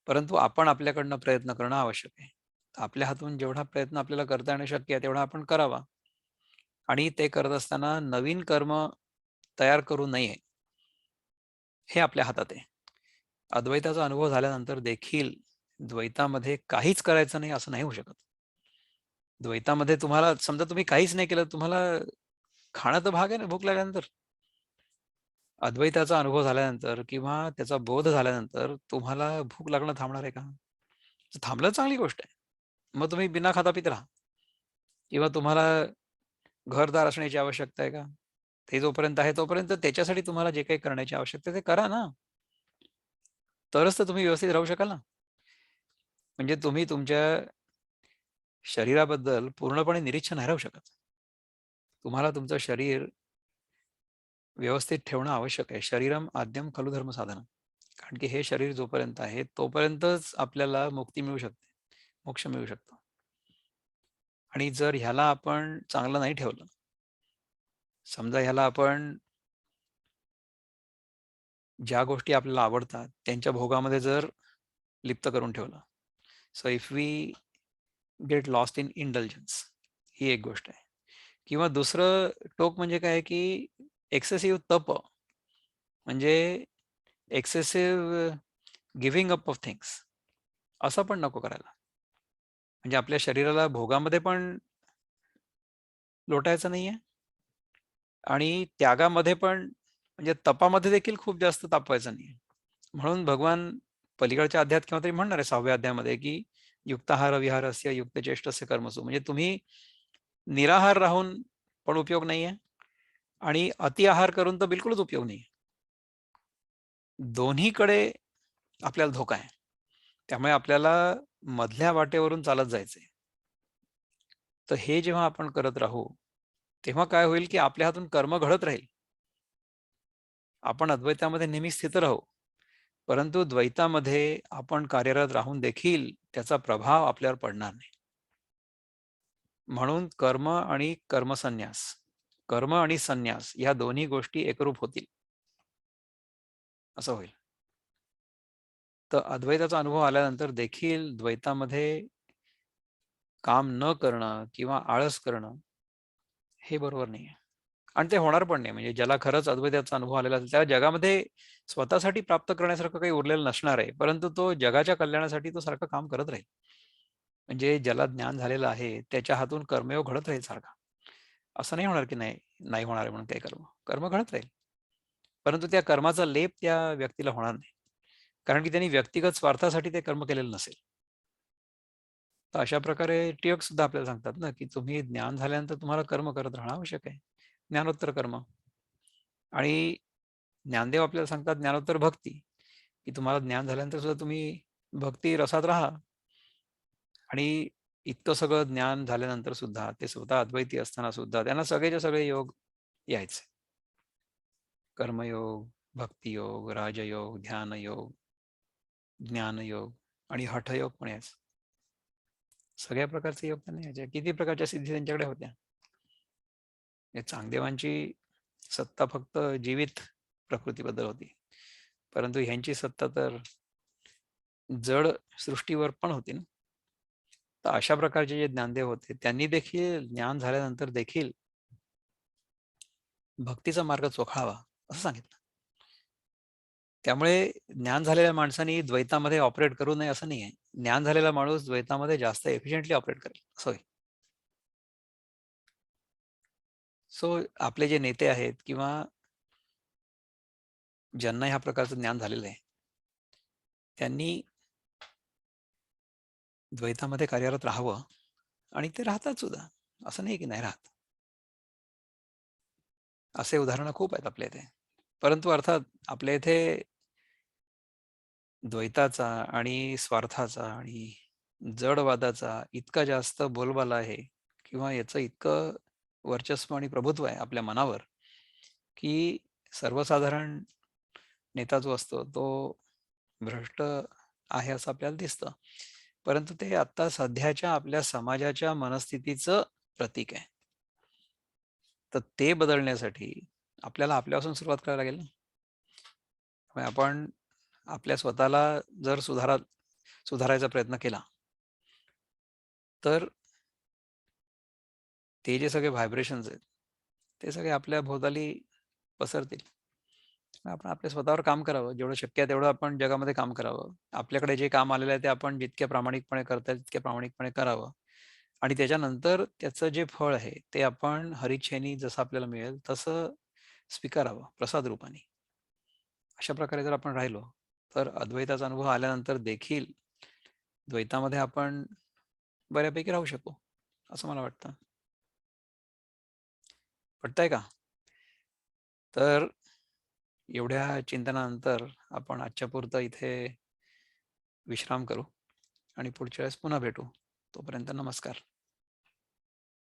परंतु आपण आपल्याकडनं प्रयत्न करणं आवश्यक आहे. आपल्या हातून जेवढा प्रयत्न आपल्याला करता येणं शक्य आहे तेवढा आपण करावा. आणि ते करत असताना नवीन कर्म तयार करू नये, हे आपल्या हातात आहे. अद्वैताचा अनुभव झाल्यानंतर देखील द्वैतामध्ये काहीच करायचं नाही असं नाही होऊ शकत. द्वैतामध्ये तुम्हाला समजा तुम्ही काहीच नाही केलं, तुम्हाला खाणं तर भाग आहे ना भूक लागल्यानंतर. अद्वैताचा अनुभव झाल्यानंतर किंवा त्याचा बोध झाल्यानंतर तुम्हाला भूक लागणं थांबणार आहे का? थांबलं चांगली गोष्ट आहे. मग तुम्ही बिना खाता पित राहा. किंवा तुम्हाला घरदार असण्याची आवश्यकता आहे का? ते जोपर्यंत आहे तोपर्यंत त्याच्यासाठी तुम्हाला जे काही करण्याची आवश्यकता आहे ते करा ना. तरच तर तुम्ही व्यवस्थित राहू शकाल ना. म्हणजे तुम्ही तुमच्या शरीराबद्दल पूर्णपणे निरीच्छ नाही राहू शकत. तुम्हाला तुमचं शरीर व्यवस्थित ठेवणं आवश्यक आहे. शरीरम आद्यम खलु धर्म साधनं. कारण की हे शरीर जोपर्यंत आहे तोपर्यंतच आपल्याला मुक्ती मिळू शकते, मोक्ष मिळू शकतो. आणि जर ह्याला आपण चांगलं नाही ठेवलं, समजा ह्याला आपण ज्या गोष्टी आपल्याला आवडतात त्यांच्या भोगामध्ये जर लिप्त करून ठेवलं, so if we get lost in indulgence, ही एक गोष्ट आहे. किंवा दुसरं टोक म्हणजे काय की एक्सेसिव्ह तप, म्हणजे excessive giving up of things, असं पण नको करायला. म्हणजे आपल्या शरीराला भोगामध्ये पण लोटायचं नाहीये आणि त्यागामध्ये पण, म्हणजे तपामध्ये देखील खूप जास्त तापवायचं नाहीये. म्हणून भगवान पलीकडच्या अध्यायात किंवा तरी म्हणणार आहे 6व्या अध्यायामध्ये की युक्ताहार विहारस्य युक्तचेष्टस्य कर्मसु, म्हणजे तुम्ही निराहार राहून पण उपयोग नाहीये आणि अति आहार करून तर बिलकुलच उपयोग नाही. दोन्हीकडे आपल्याला धोका आहे. त्यामुळे आपल्याला मधल्या वाटेवरून चालत जायचंय. तर हे जेव्हा आपण करत राहू, तेव्हा काय होईल की आपल्या हातून कर्म घडत राहील. आपण अद्वैतामध्ये नेहमी स्थित राहू, परंतु द्वैतामध्ये आपण कार्यरत राहून देखील त्याचा प्रभाव आपल्यावर पडणार नाही. म्हणून कर्म आणि संन्यास या दोन्ही गोष्टी एकरूप होतील, असं होईल. तर अद्वैताचा अनुभव आल्यानंतर देखील द्वैतामध्ये काम न करणं किंवा आळस करणं हे बरोबर नाही आहे. आणि ते होणार पण नाही. म्हणजे ज्याला खरंच अद्वैताचा अनुभव आलेला असेल त्या जगामध्ये स्वतःसाठी प्राप्त करण्यासारखं काही उरलेलं नसणार आहे, परंतु तो जगाच्या कल्याणासाठी तो सारखं काम करत राहील. म्हणजे ज्याला ज्ञान झालेलं आहे त्याच्या हातून कर्मयोग घडत राहील सारखा. असं नाही होणार की नाही नाही होणार आहे म्हणून काही कर्म घडत राहील, परंतु त्या कर्माचा लेप त्या व्यक्तीला होणार नाही, कारण की त्यांनी व्यक्तिगत स्वार्थासाठी ते कर्म केलेलं नसेल. तर अशा प्रकारे टिळक सुद्धा आपल्याला सांगतात ना की तुम्ही ज्ञान झाल्यानंतर तुम्हाला कर्म करत राहणं आवश्यक आहे, ज्ञानोत्तर कर्म. आणि ज्ञानदेव आपल्याला सांगतात ज्ञानोत्तर भक्ती, की तुम्हाला ज्ञान झाल्यानंतर सुद्धा तुम्ही भक्ती रसात राहा. आणि इतकं सगळं ज्ञान झाल्यानंतर सुद्धा ते स्वतः अद्वैती असताना सुद्धा त्यांना सगळेच्या सगळे योग यायचे. कर्मयोग, भक्तियोग, राजयोग, ध्यानयोग, ज्ञानयोग आणि हठयोग पण यायचे. सगळ्या प्रकारचे योग त्यांना यायचे. किती प्रकारच्या सिद्धी त्यांच्याकडे होत्या. चांगदेवांची सत्ता फक्त जीवित प्रकृतीबद्दल होती, परंतु ह्यांची सत्ता तर जड सृष्टीवर पण होती ना. तर अशा प्रकारचे जे ज्ञानदेव होते त्यांनी देखील ज्ञान झाल्यानंतर देखील भक्तीचा मार्ग चोखाळावा असं सांगितलं. त्यामुळे ज्ञान झालेल्या माणसांनी द्वैतामध्ये ऑपरेट करू नये असं नाही आहे. ज्ञान झालेला माणूस द्वैतामध्ये जास्त एफिशियंटली ऑपरेट करेल असं होईल. सो आपले जे नेते आहेत किंवा ज्यांना ह्या प्रकारचं ज्ञान झालेलं आहे त्यांनी द्वैतामध्ये कार्यरत राहावं आणि ते राहतात सुद्धा, असं नाही की नाही राहत. असे उदाहरणं खूप आहेत आपल्या इथे. परंतु अर्थात आपल्या इथे द्वैताचा आणि स्वार्थाचा आणि जडवादाचा इतका जास्त बोलबाला आहे किंवा याचं इतकं वर्चस्व आणि प्रभुत्व आहे आपल्या मनावर, की सर्वसाधारण नेता जो असतो तो भ्रष्ट आहे असं आपल्याला दिसतं. परंतु ते आता सध्याच्या आपल्या समाजाच्या मनस्थितीचं प्रतीक आहे. तर ते बदलण्यासाठी आपल्याला आपल्यापासून सुरुवात करावी लागेल ना. त्यामुळे आपण आपल्या स्वतःला जर सुधारायचा प्रयत्न केला तर ते जे सगळे व्हायब्रेशन्स आहेत ते सगळे आपल्या भोवताली पसरतील. आपण आपल्या स्वतःवर काम करावं. जेवढं शक्य आहे तेवढं आपण जगामध्ये काम करावं. आपल्याकडे जे काम आलेलं आहे ते आपण जितक्या प्रामाणिकपणे करता येईल तितक्या प्रामाणिकपणे करावं. आणि त्याच्यानंतर त्याचं जे फळ आहे ते आपण हरिच्छेनी जसं आपल्याला मिळेल तसं स्वीकारावं प्रसाद रूपाने. अशा प्रकारे जर आपण राहिलो तर अद्वैताचा अनुभव आल्यानंतर देखील द्वैतामध्ये आपण बऱ्यापैकी राहू शकू असं मला वाटतं. पटतंय का? तर एवढ्या चिंतनानंतर आपण आजच्या पुरतं इथे विश्राम करू आणि पुढच्या वेळेस पुन्हा भेटू. तोपर्यंत नमस्कार.